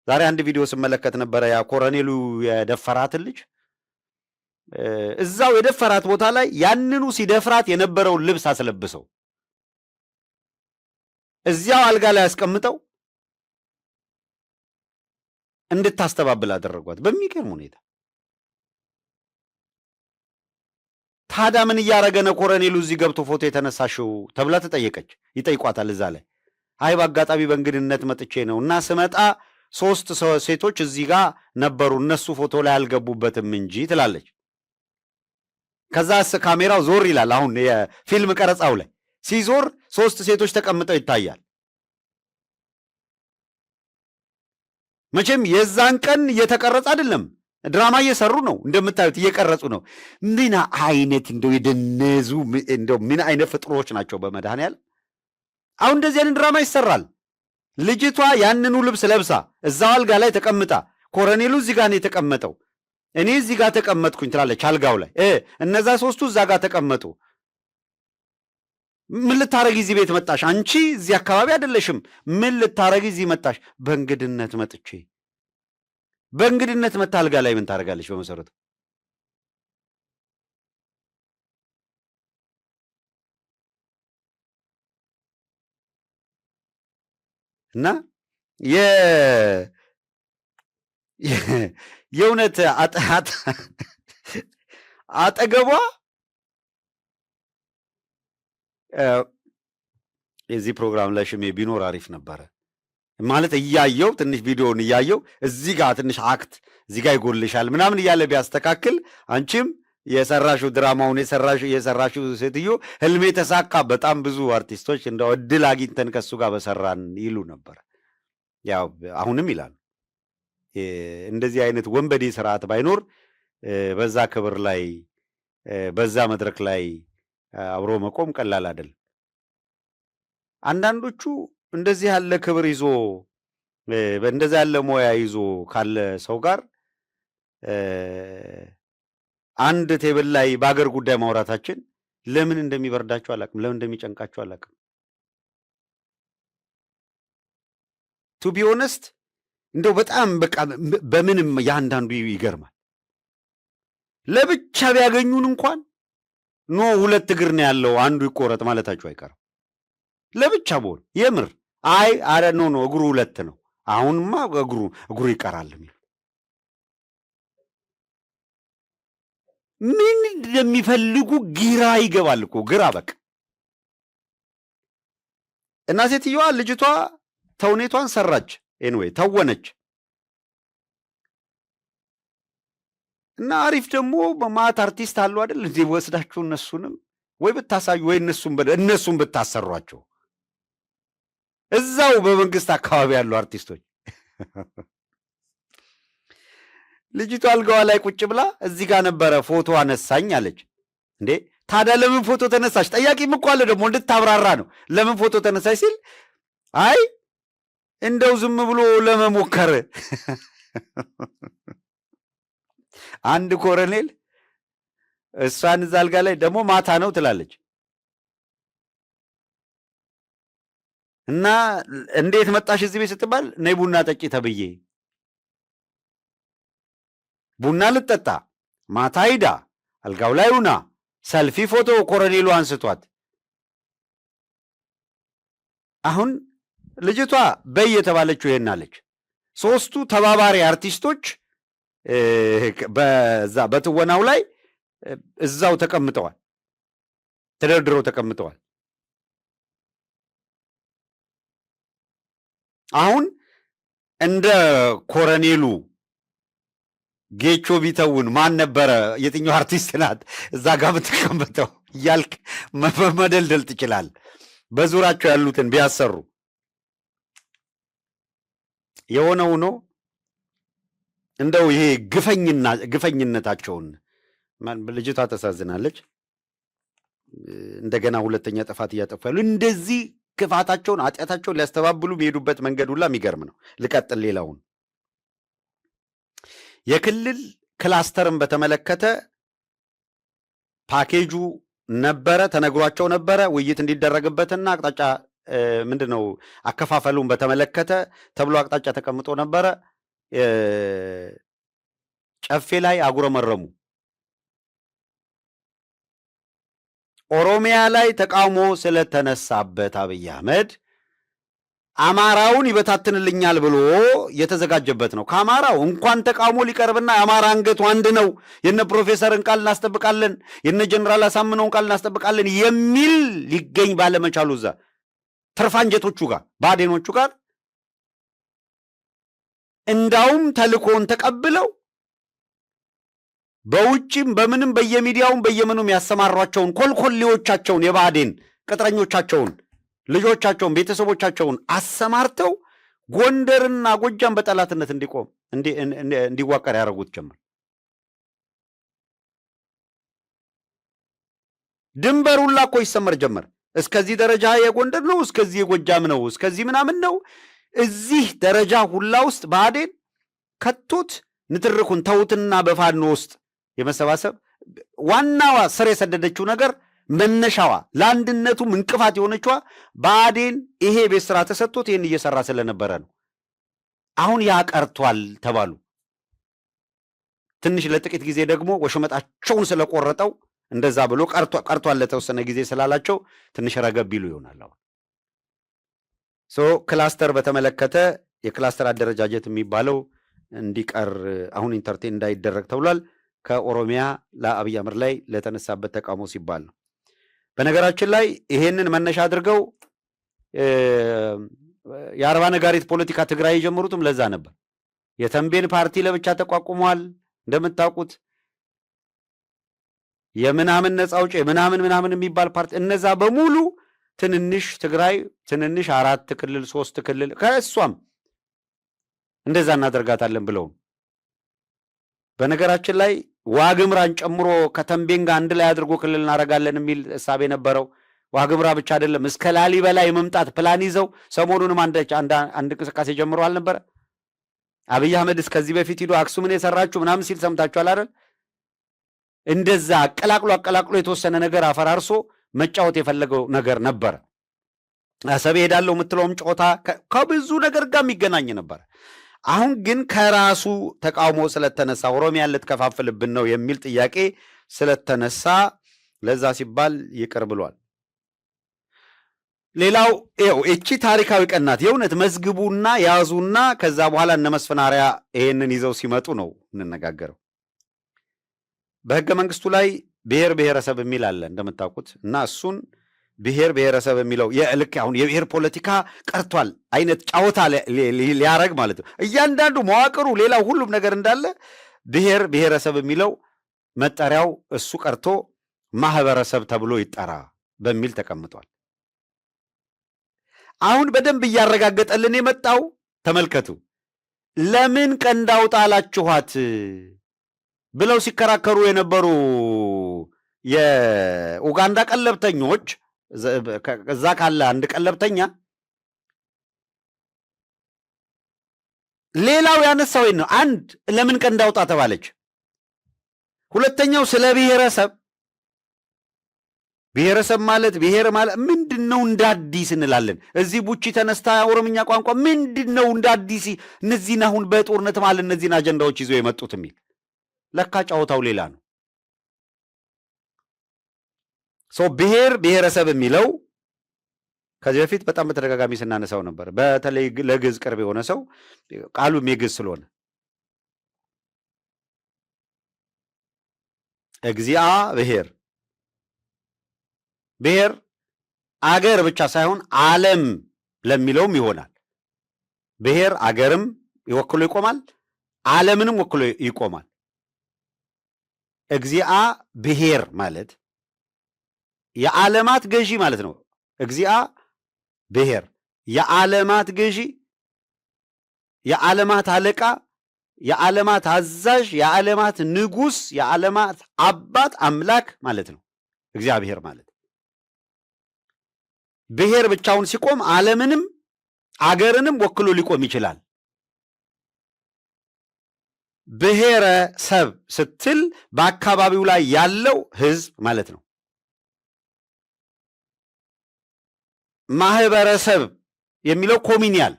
ዛሬ አንድ ቪዲዮ ስመለከት ነበረ። ያ ኮሎኔሉ የደፈራትን ልጅ እዛው የደፈራት ቦታ ላይ ያንኑ ሲደፍራት የነበረውን ልብስ አስለብሰው እዚያው አልጋ ላይ ያስቀምጠው እንድታስተባብል አደረጓት በሚገርም ሁኔታ። ታዲያ ምን እያደረገ ነው ኮሎኔሉ እዚህ ገብቶ ፎቶ የተነሳሽው ተብላ ተጠየቀች። ይጠይቋታል እዛ ላይ። አይ በአጋጣሚ በእንግድነት መጥቼ ነው እና ስመጣ 3 ሴቶች እዚህ ጋር ነበሩ እነሱ ፎቶ ላይ አልገቡበትም እንጂ ትላለች። ከዛስ ካሜራው ዞር ይላል። አሁን የፊልም ቀረጻው ላይ ሲዞር 3 ሴቶች ተቀምጠው ይታያል። መቼም የዛን ቀን እየተቀረጸ አይደለም፣ ድራማ እየሰሩ ነው። እንደምታዩት እየቀረጹ ነው። ምን አይነት እንደው የደነዙ እንደው ምን አይነት ፍጥሮች ናቸው በመድኃኔዓለም። አሁን እንደዚህ አይነት ድራማ ይሰራል። ልጅቷ ያንኑ ልብስ ለብሳ እዛው አልጋ ላይ ተቀምጣ ኮሎኔሉ እዚህ ጋር ነው የተቀመጠው፣ እኔ እዚህ ጋር ተቀመጥኩኝ ትላለች አልጋው ላይ። እነዛ 3ቱ እዛ ጋር ተቀመጡ። ምን ልታረጊ እዚህ ቤት መጣሽ? አንቺ እዚህ አካባቢ አይደለሽም። ምን ልታረጊ እዚህ መጣሽ? በእንግድነት መጥቼ። በእንግድነት መታ አልጋ ላይ ምን ታደርጋለች? በመሰረቱ እና የእውነት አጠገቧ የዚህ ፕሮግራም ላይ ሽሜ ቢኖር አሪፍ ነበረ። ማለት እያየው ትንሽ ቪዲዮውን እያየው እዚህ ጋር ትንሽ አክት እዚህ ጋር ይጎልሻል ምናምን እያለ ቢያስተካክል አንቺም የሰራሹ ድራማውን የሰራሹ ሴትዮ ህልሜ ተሳካ። በጣም ብዙ አርቲስቶች እንደው እድል አግኝተን ከሱ ጋር በሰራን ይሉ ነበር። ያው አሁንም ይላሉ። እንደዚህ አይነት ወንበዴ ስርዓት ባይኖር በዛ ክብር ላይ በዛ መድረክ ላይ አብሮ መቆም ቀላል አይደል። አንዳንዶቹ እንደዚህ ያለ ክብር ይዞ እንደዚህ ያለ ሙያ ይዞ ካለ ሰው ጋር አንድ ቴብል ላይ በአገር ጉዳይ ማውራታችን ለምን እንደሚበርዳቸው አላውቅም፣ ለምን እንደሚጨንቃቸው አላውቅም። ቱ ቢ ኦነስት እንደው በጣም በቃ በምንም ያንዳንዱ ይገርማል። ለብቻ ቢያገኙን እንኳን ኖ ሁለት እግር ነው ያለው አንዱ ይቆረጥ ማለታቸው አይቀርም። ለብቻ ቦል የምር አይ አረ ኖ እግሩ ሁለት ነው አሁንማ እግሩ ይቀራል የሚል ምን እንደሚፈልጉ ግራ ይገባል እኮ ግራ በቃ። እና ሴትዮዋ ልጅቷ ተውኔቷን ሰራች፣ ኤንዌይ ተወነች እና አሪፍ ደግሞ በማት አርቲስት አሉ አይደል እንዴ ወስዳችሁ እነሱንም ወይ ብታሳዩ ወይ እነሱን ብታሰሯቸው እዛው በመንግስት አካባቢ ያሉ አርቲስቶች። ልጅቷ አልጋዋ ላይ ቁጭ ብላ እዚህ ጋር ነበረ ፎቶ አነሳኝ አለች። እንዴ ታዲያ ለምን ፎቶ ተነሳች? ጠያቂም እኮ አለ ደግሞ እንድታብራራ ነው። ለምን ፎቶ ተነሳች ሲል አይ እንደው ዝም ብሎ ለመሞከር። አንድ ኮሎኔል እሷን እዛ አልጋ ላይ ደግሞ ማታ ነው ትላለች እና እንዴት መጣሽ እዚህ ቤት ስትባል ነይ ቡና ጠጪ ተብዬ ቡና ልጠጣ ማታ ሂዳ አልጋው ላይ ሁና ሰልፊ ፎቶ ኮሎኔሉ አንስቷት። አሁን ልጅቷ በይ የተባለችው ይሄን አለች። ሶስቱ ተባባሪ አርቲስቶች በዛ በትወናው ላይ እዛው ተቀምጠዋል፣ ተደርድረው ተቀምጠዋል። አሁን እንደ ኮሎኔሉ ጌቾ ቢተውን ማን ነበረ የትኛው አርቲስት ናት እዛ ጋር ብትቀመጠው እያልክ መደልደል ትችላል። በዙራቸው ያሉትን ቢያሰሩ የሆነው ነው። እንደው ይሄ ግፈኝነታቸውን ልጅቷ ተሳዝናለች። እንደገና ሁለተኛ ጥፋት እያጠፉ ያሉ እንደዚህ ክፋታቸውን ኃጢአታቸውን ሊያስተባብሉ የሚሄዱበት መንገድ ሁላ የሚገርም ነው። ልቀጥል። ሌላውን የክልል ክላስተርን በተመለከተ ፓኬጁ ነበረ፣ ተነግሯቸው ነበረ ውይይት እንዲደረግበትና አቅጣጫ ምንድነው አከፋፈሉን በተመለከተ ተብሎ አቅጣጫ ተቀምጦ ነበረ። ጨፌ ላይ አጉረመረሙ። ኦሮሚያ ላይ ተቃውሞ ስለተነሳበት አብይ አህመድ አማራውን ይበታትንልኛል ብሎ የተዘጋጀበት ነው። ከአማራው እንኳን ተቃውሞ ሊቀርብና የአማራ አንገቱ አንድ ነው፣ የነ ፕሮፌሰርን ቃል እናስጠብቃለን፣ የነ ጀነራል አሳምነውን ቃል እናስጠብቃለን የሚል ሊገኝ ባለመቻሉ እዛ ትርፋንጀቶቹ ጋር ባዴኖቹ ጋር እንዳውም ተልኮን ተቀብለው በውጭም በምንም በየሚዲያውም በየምኑም ያሰማሯቸውን ኮልኮሌዎቻቸውን የባዴን ቅጥረኞቻቸውን ልጆቻቸውን ቤተሰቦቻቸውን አሰማርተው ጎንደርና ጎጃም በጠላትነት እንዲዋቀር ያደረጉት ጀመር። ድንበሩላ እኮ ይሰመር ጀመር። እስከዚህ ደረጃ የጎንደር ነው፣ እስከዚህ የጎጃም ነው፣ እስከዚህ ምናምን ነው። እዚህ ደረጃ ሁላ ውስጥ ብአዴን ከቶት ንትርኩን ተውትና በፋኖ ውስጥ የመሰባሰብ ዋናዋ ስር የሰደደችው ነገር መነሻዋ ለአንድነቱም እንቅፋት የሆነችዋ ብአዴን ይሄ ቤት ስራ ተሰጥቶት ይህን እየሰራ ስለነበረ ነው። አሁን ያ ቀርቷል ተባሉ። ትንሽ ለጥቂት ጊዜ ደግሞ ወሽመጣቸውን ስለቆረጠው እንደዛ ብሎ ቀርቷል ለተወሰነ ጊዜ ስላላቸው ትንሽ ረገብ ይሉ ይሆናል። አሁን ክላስተር በተመለከተ የክላስተር አደረጃጀት የሚባለው እንዲቀር አሁን ኢንተርቴን እንዳይደረግ ተብሏል። ከኦሮሚያ ለአብይ አህመድ ላይ ለተነሳበት ተቃውሞ ሲባል ነው። በነገራችን ላይ ይሄንን መነሻ አድርገው የአርባ ነጋሪት ፖለቲካ ትግራይ የጀመሩትም ለዛ ነበር። የተንቤን ፓርቲ ለብቻ ተቋቁሟል እንደምታውቁት። የምናምን ነፃ አውጪ ምናምን የሚባል ፓርቲ፣ እነዛ በሙሉ ትንንሽ ትግራይ ትንንሽ 4 ክልል 3 ክልል ከእሷም እንደዛ እናደርጋታለን ብለው። በነገራችን ላይ ዋግምራን ጨምሮ ከተንቤን ጋር አንድ ላይ አድርጎ ክልል እናደርጋለን የሚል እሳቤ ነበረው። ዋግምራ ብቻ አይደለም እስከ ላሊበላ የመምጣት ፕላን ይዘው ሰሞኑንም አንድ እንቅስቃሴ ጀምሮ አልነበረ? አብይ አህመድ እስከዚህ በፊት ሂዶ አክሱምን የሰራችሁ ምናምን ሲል ሰምታችኋል አይደል? እንደዛ አቀላቅሎ የተወሰነ ነገር አፈራርሶ መጫወት የፈለገው ነገር ነበረ። አሰብ ሄዳለሁ የምትለውም ጨዋታ ከብዙ ነገር ጋር የሚገናኝ ነበር። አሁን ግን ከራሱ ተቃውሞ ስለተነሳ ኦሮሚያን ልትከፋፍልብን ነው የሚል ጥያቄ ስለተነሳ ለዛ ሲባል ይቅር ብሏል። ሌላው እቺ ታሪካዊ ቀን ናት። የእውነት መዝግቡና ያዙና ከዛ በኋላ እነ መስፈናሪያ ይሄንን ይዘው ሲመጡ ነው እንነጋገረው። በህገ መንግስቱ ላይ ብሔር ብሔረሰብ የሚል አለ እንደምታውቁት፣ እና እሱን ብሔር ብሔረሰብ የሚለው የልክ አሁን የብሔር ፖለቲካ ቀርቷል አይነት ጫወታ ሊያረግ ማለት ነው። እያንዳንዱ መዋቅሩ ሌላው ሁሉም ነገር እንዳለ ብሔር ብሔረሰብ የሚለው መጠሪያው እሱ ቀርቶ ማህበረሰብ ተብሎ ይጠራ በሚል ተቀምጧል። አሁን በደንብ እያረጋገጠልን የመጣው ተመልከቱ። ለምን ቀንድ አውጣ አላችኋት ብለው ሲከራከሩ የነበሩ የኡጋንዳ ቀለብተኞች፣ እዛ ካለ አንድ ቀለብተኛ ሌላው ያነሳው ነው። አንድ ለምን ቀንድ አውጣ ተባለች። ሁለተኛው ስለ ብሔረሰብ ማለት ብሔር ማለት ምንድነው? እንደ አዲስ እንላለን። እዚህ ቡቺ ተነስታ ኦሮምኛ ቋንቋ ምንድነው? እንደ አዲስ እነዚህን አሁን በጦርነት ማለት እነዚህን አጀንዳዎች ይዘው የመጡት የሚል ለካ ጫወታው ሌላ ነው። ብሔር ብሔረሰብ የሚለው ከዚህ በፊት በጣም በተደጋጋሚ ስናነሳው ነበር። በተለይ ለግዕዝ ቅርብ የሆነ ሰው ቃሉም የግዕዝ ስለሆነ እግዚአ ብሔር አገር ብቻ ሳይሆን ዓለም ለሚለውም ይሆናል። ብሔር አገርም ወክሎ ይቆማል፣ ዓለምንም ወክሎ ይቆማል። እግዚአ ብሔር ማለት የዓለማት ገዢ ማለት ነው። እግዚአ ብሔር የዓለማት ገዢ፣ የዓለማት አለቃ፣ የዓለማት አዛዥ፣ የዓለማት ንጉሥ፣ የዓለማት አባት አምላክ ማለት ነው እግዚአብሔር ማለት። ብሔር ብቻውን ሲቆም ዓለምንም አገርንም ወክሎ ሊቆም ይችላል። ብሔረሰብ ስትል በአካባቢው ላይ ያለው ሕዝብ ማለት ነው። ማህበረሰብ የሚለው ኮሚኒያል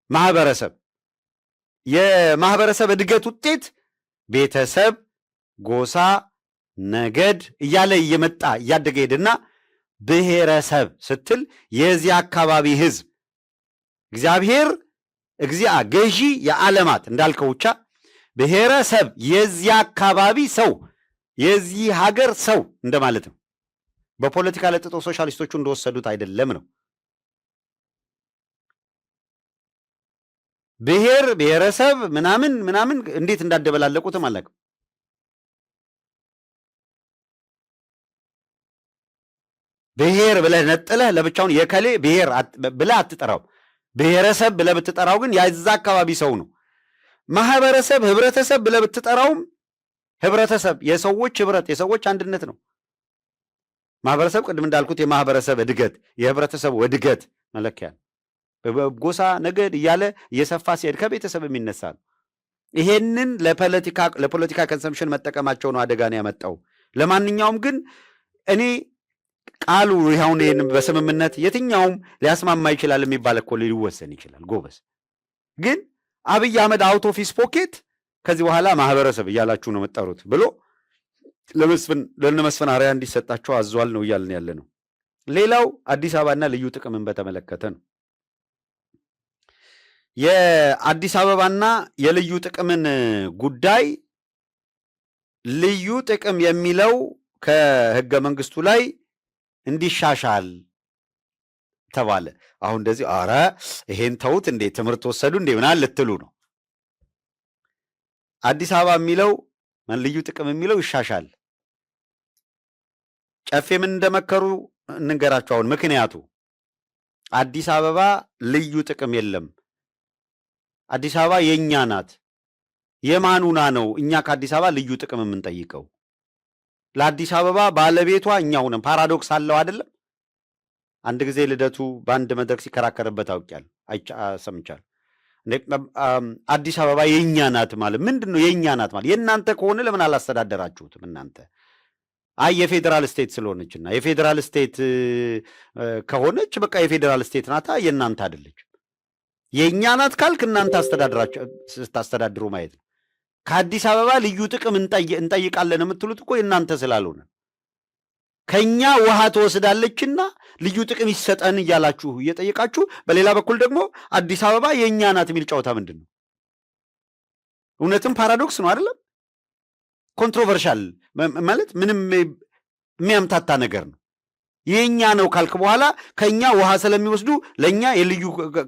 ማህበረሰብ፣ የማህበረሰብ እድገት ውጤት ቤተሰብ፣ ጎሳ፣ ነገድ እያለ እየመጣ እያደገ ሄድና ብሔረሰብ ስትል የዚህ አካባቢ ህዝብ። እግዚአብሔር እግዚአ ገዢ የዓለማት እንዳልከው ብቻ ብሔረሰብ የዚህ አካባቢ ሰው፣ የዚህ ሀገር ሰው እንደማለት ነው። በፖለቲካ ለጥጦ ሶሻሊስቶቹ እንደወሰዱት አይደለም ነው። ብሔር ብሔረሰብ ምናምን እንዴት እንዳደበላለቁትም አላውቅም። ብሔር ብለህ ነጥለህ ለብቻውን የከሌ ብሔር ብለህ አትጠራው። ብሔረሰብ ብለህ ብትጠራው ግን የዛ አካባቢ ሰው ነው። ማህበረሰብ ህብረተሰብ ብለህ ብትጠራውም ህብረተሰብ የሰዎች ህብረት የሰዎች አንድነት ነው። ማህበረሰብ ቅድም እንዳልኩት የማህበረሰብ እድገት የህብረተሰብ እድገት መለኪያ ነው። ጎሳ ነገድ እያለ እየሰፋ ሲሄድ ከቤተሰብ የሚነሳ ነው። ይሄንን ለፖለቲካ ኮንሰምፕሽን መጠቀማቸው ነው አደጋን ያመጣው። ለማንኛውም ግን እኔ ቃሉ ይሁን ይሄን በስምምነት የትኛውም ሊያስማማ ይችላል የሚባል እኮ ሊወሰን ይችላል። ጎበዝ ግን አብይ አህመድ አውት ኦፍ ሂዝ ፖኬት ከዚህ በኋላ ማህበረሰብ እያላችሁ ነው የምትጠሩት ብሎ ለመስፍን አርአያ እንዲሰጣቸው አዟል ነው እያልን ያለ ነው። ሌላው አዲስ አበባና ልዩ ጥቅምን በተመለከተ ነው። የአዲስ አበባና የልዩ ጥቅምን ጉዳይ ልዩ ጥቅም የሚለው ከህገ መንግስቱ ላይ እንዲሻሻል ተባለ። አሁን እንደዚህ አረ ይሄን ተውት እንዴ ትምህርት ወሰዱ እንዴ ምናምን ልትሉ ነው። አዲስ አበባ የሚለው ልዩ ጥቅም የሚለው ይሻሻል። ጨፌ ምን እንደመከሩ እንንገራቸው። አሁን ምክንያቱ አዲስ አበባ ልዩ ጥቅም የለም፣ አዲስ አበባ የእኛ ናት። የማኑና ነው እኛ ከአዲስ አበባ ልዩ ጥቅም የምንጠይቀው? ለአዲስ አበባ ባለቤቷ እኛ ሆነን። ፓራዶክስ አለው አይደለም? አንድ ጊዜ ልደቱ በአንድ መድረክ ሲከራከርበት አውቄያለሁ፣ ሰምቻለሁ። አዲስ አበባ የእኛ ናት ማለት ምንድን ነው? የእኛ ናት ማለት የእናንተ ከሆነ ለምን አላስተዳደራችሁትም እናንተ? አይ የፌዴራል ስቴት ስለሆነችና የፌዴራል ስቴት ከሆነች በቃ የፌዴራል ስቴት ናታ፣ የእናንተ አይደለች። የእኛ ናት ካልክ እናንተ ስታስተዳድሩ ማየት ነው። ከአዲስ አበባ ልዩ ጥቅም እንጠይቃለን የምትሉት እኮ የእናንተ ስላልሆነ ከኛ ውሃ ትወስዳለችና ልዩ ጥቅም ይሰጠን እያላችሁ እየጠየቃችሁ፣ በሌላ በኩል ደግሞ አዲስ አበባ የእኛ ናት የሚል ጨዋታ ምንድን ነው? እውነትም ፓራዶክስ ነው አይደለም? ኮንትሮቨርሻል ማለት ምንም የሚያምታታ ነገር ነው። የእኛ ነው ካልክ በኋላ ከኛ ውሃ ስለሚወስዱ ለእኛ የልዩ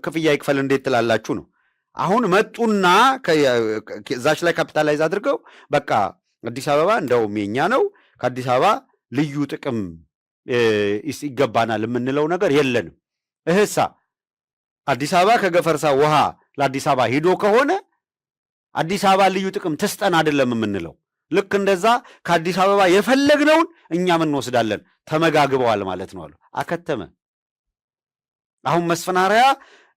ክፍያ ይክፈል እንዴት ትላላችሁ ነው። አሁን መጡና እዛች ላይ ካፒታላይዝ አድርገው በቃ አዲስ አበባ እንደውም የኛ ነው፣ ከአዲስ አበባ ልዩ ጥቅም ይገባናል የምንለው ነገር የለንም። እህሳ አዲስ አበባ ከገፈርሳ ውሃ ለአዲስ አበባ ሂዶ ከሆነ አዲስ አበባ ልዩ ጥቅም ትስጠን አይደለም የምንለው። ልክ እንደዛ ከአዲስ አበባ የፈለግነውን እኛም እንወስዳለን። ተመጋግበዋል ማለት ነው አሉ። አከተመ። አሁን መስፈናሪያ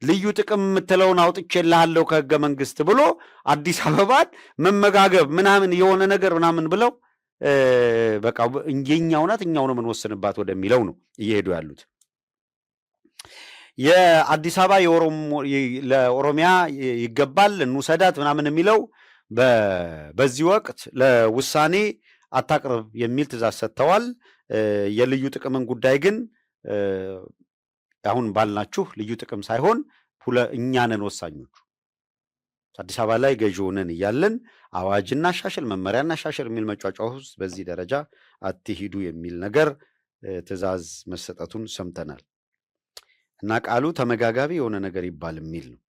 ልዩ ጥቅም የምትለውን አውጥቼልሃለሁ ከህገ መንግስት ብሎ አዲስ አበባን መመጋገብ ምናምን የሆነ ነገር ምናምን ብለው በቃ የኛው ናት እኛው ነው የምንወስንባት ወደሚለው ነው እየሄዱ ያሉት። የአዲስ አበባ ለኦሮሚያ ይገባል እንውሰዳት ምናምን የሚለው በዚህ ወቅት ለውሳኔ አታቅርብ የሚል ትእዛዝ ሰጥተዋል። የልዩ ጥቅምን ጉዳይ ግን አሁን ባልናችሁ ልዩ ጥቅም ሳይሆን እኛ ነን ወሳኞቹ። አዲስ አበባ ላይ ገዢ ሆነን እያለን አዋጅ እናሻሽል፣ መመሪያ እናሻሽል የሚል መጫጫ ውስጥ በዚህ ደረጃ አትሂዱ የሚል ነገር ትእዛዝ መሰጠቱን ሰምተናል። እና ቃሉ ተመጋጋቢ የሆነ ነገር ይባል የሚል ነው።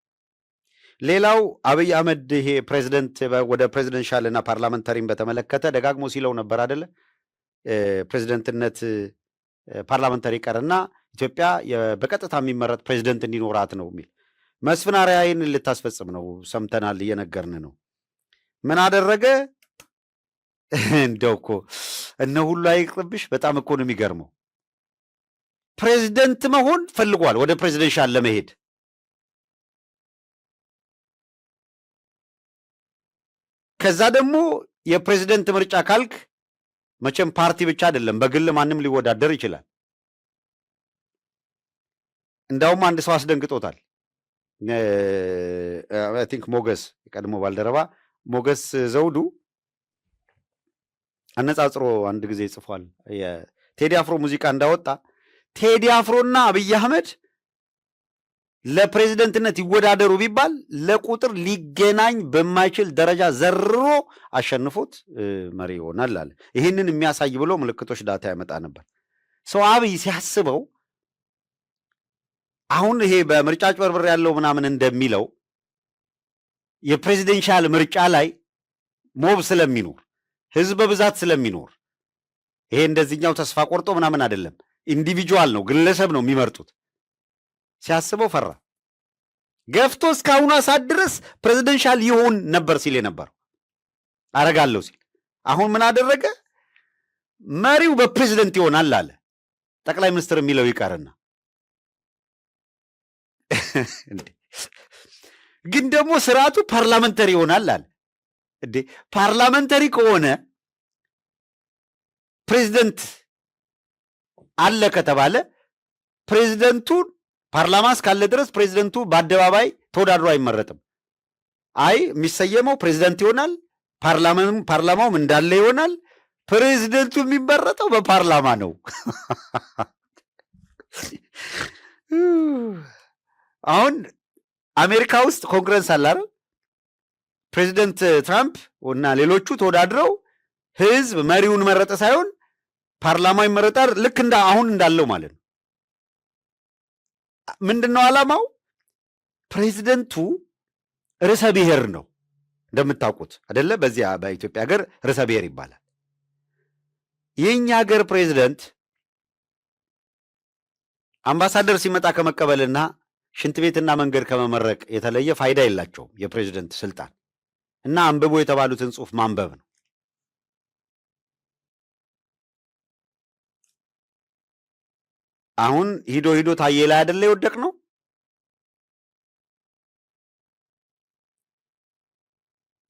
ሌላው አብይ አህመድ ይሄ ፕሬዚደንት ወደ ፕሬዚደንሻል እና ፓርላመንታሪን በተመለከተ ደጋግሞ ሲለው ነበር አደለ? ፕሬዚደንትነት ፓርላመንታሪ ቀርና ኢትዮጵያ በቀጥታ የሚመረጥ ፕሬዚደንት እንዲኖራት ነው የሚል መስፍን አርአያን ልታስፈጽም ነው። ሰምተናል፣ እየነገርን ነው። ምን አደረገ? እንደው እኮ እነ ሁሉ አይቅርብሽ። በጣም እኮ ነው የሚገርመው። ፕሬዚደንት መሆን ፈልጓል ወደ ፕሬዚደንሻል ለመሄድ። ከዛ ደግሞ የፕሬዚደንት ምርጫ ካልክ መቼም ፓርቲ ብቻ አይደለም፣ በግል ማንም ሊወዳደር ይችላል። እንዳውም አንድ ሰው አስደንግጦታል። አይ ቲንክ ሞገስ፣ የቀድሞ ባልደረባ ሞገስ ዘውዱ አነጻጽሮ አንድ ጊዜ ጽፏል። የቴዲ አፍሮ ሙዚቃ እንዳወጣ ቴዲ አፍሮና አብይ አህመድ ለፕሬዚደንትነት ይወዳደሩ ቢባል ለቁጥር ሊገናኝ በማይችል ደረጃ ዘርሮ አሸንፎት መሪ ይሆናል አለ። ይህንን የሚያሳይ ብሎ ምልክቶች ዳታ ያመጣ ነበር። ሰው አብይ ሲያስበው አሁን ይሄ በምርጫ ጭበርብር ያለው ምናምን እንደሚለው የፕሬዚደንሻል ምርጫ ላይ ሞብ ስለሚኖር ህዝብ በብዛት ስለሚኖር ይሄ እንደዚህኛው ተስፋ ቆርጦ ምናምን አይደለም፣ ኢንዲቪጁዋል ነው፣ ግለሰብ ነው የሚመርጡት። ሲያስበው ፈራ። ገፍቶ እስካሁኑ ሰዓት ድረስ ፕሬዚደንሻል ይሆን ነበር ሲል የነበረው አረጋለሁ ሲል፣ አሁን ምን አደረገ? መሪው በፕሬዚደንት ይሆናል አለ። ጠቅላይ ሚኒስትር የሚለው ይቀርና ግን ደግሞ ስርዓቱ ፓርላመንተሪ ይሆናል አለ። እንዴ ፓርላመንተሪ ከሆነ ፕሬዚደንት አለ ከተባለ ፕሬዚደንቱ ፓርላማ እስካለ ድረስ ፕሬዚደንቱ በአደባባይ ተወዳድሮ አይመረጥም። አይ የሚሰየመው ፕሬዚደንት ይሆናል፣ ፓርላማውም እንዳለ ይሆናል። ፕሬዚደንቱ የሚመረጠው በፓርላማ ነው። አሁን አሜሪካ ውስጥ ኮንግረስ አለ አይደል? ፕሬዚደንት ትራምፕ እና ሌሎቹ ተወዳድረው ህዝብ መሪውን መረጠ ሳይሆን ፓርላማ ይመረጣል። ልክ እንደ አሁን እንዳለው ማለት ነው። ምንድነው ዓላማው? ፕሬዚደንቱ ርዕሰ ብሔር ነው እንደምታውቁት አይደለ? በዚያ በኢትዮጵያ ሀገር ርዕሰ ብሔር ይባላል። የኛ ሀገር ፕሬዚደንት አምባሳደር ሲመጣ ከመቀበልና ሽንት ቤትና መንገድ ከመመረቅ የተለየ ፋይዳ የላቸውም የፕሬዚደንት ስልጣን እና አንብቦ የተባሉትን ጽሑፍ ማንበብ ነው። አሁን ሂዶ ታዬ ላይ አይደለ የወደቅ ነው።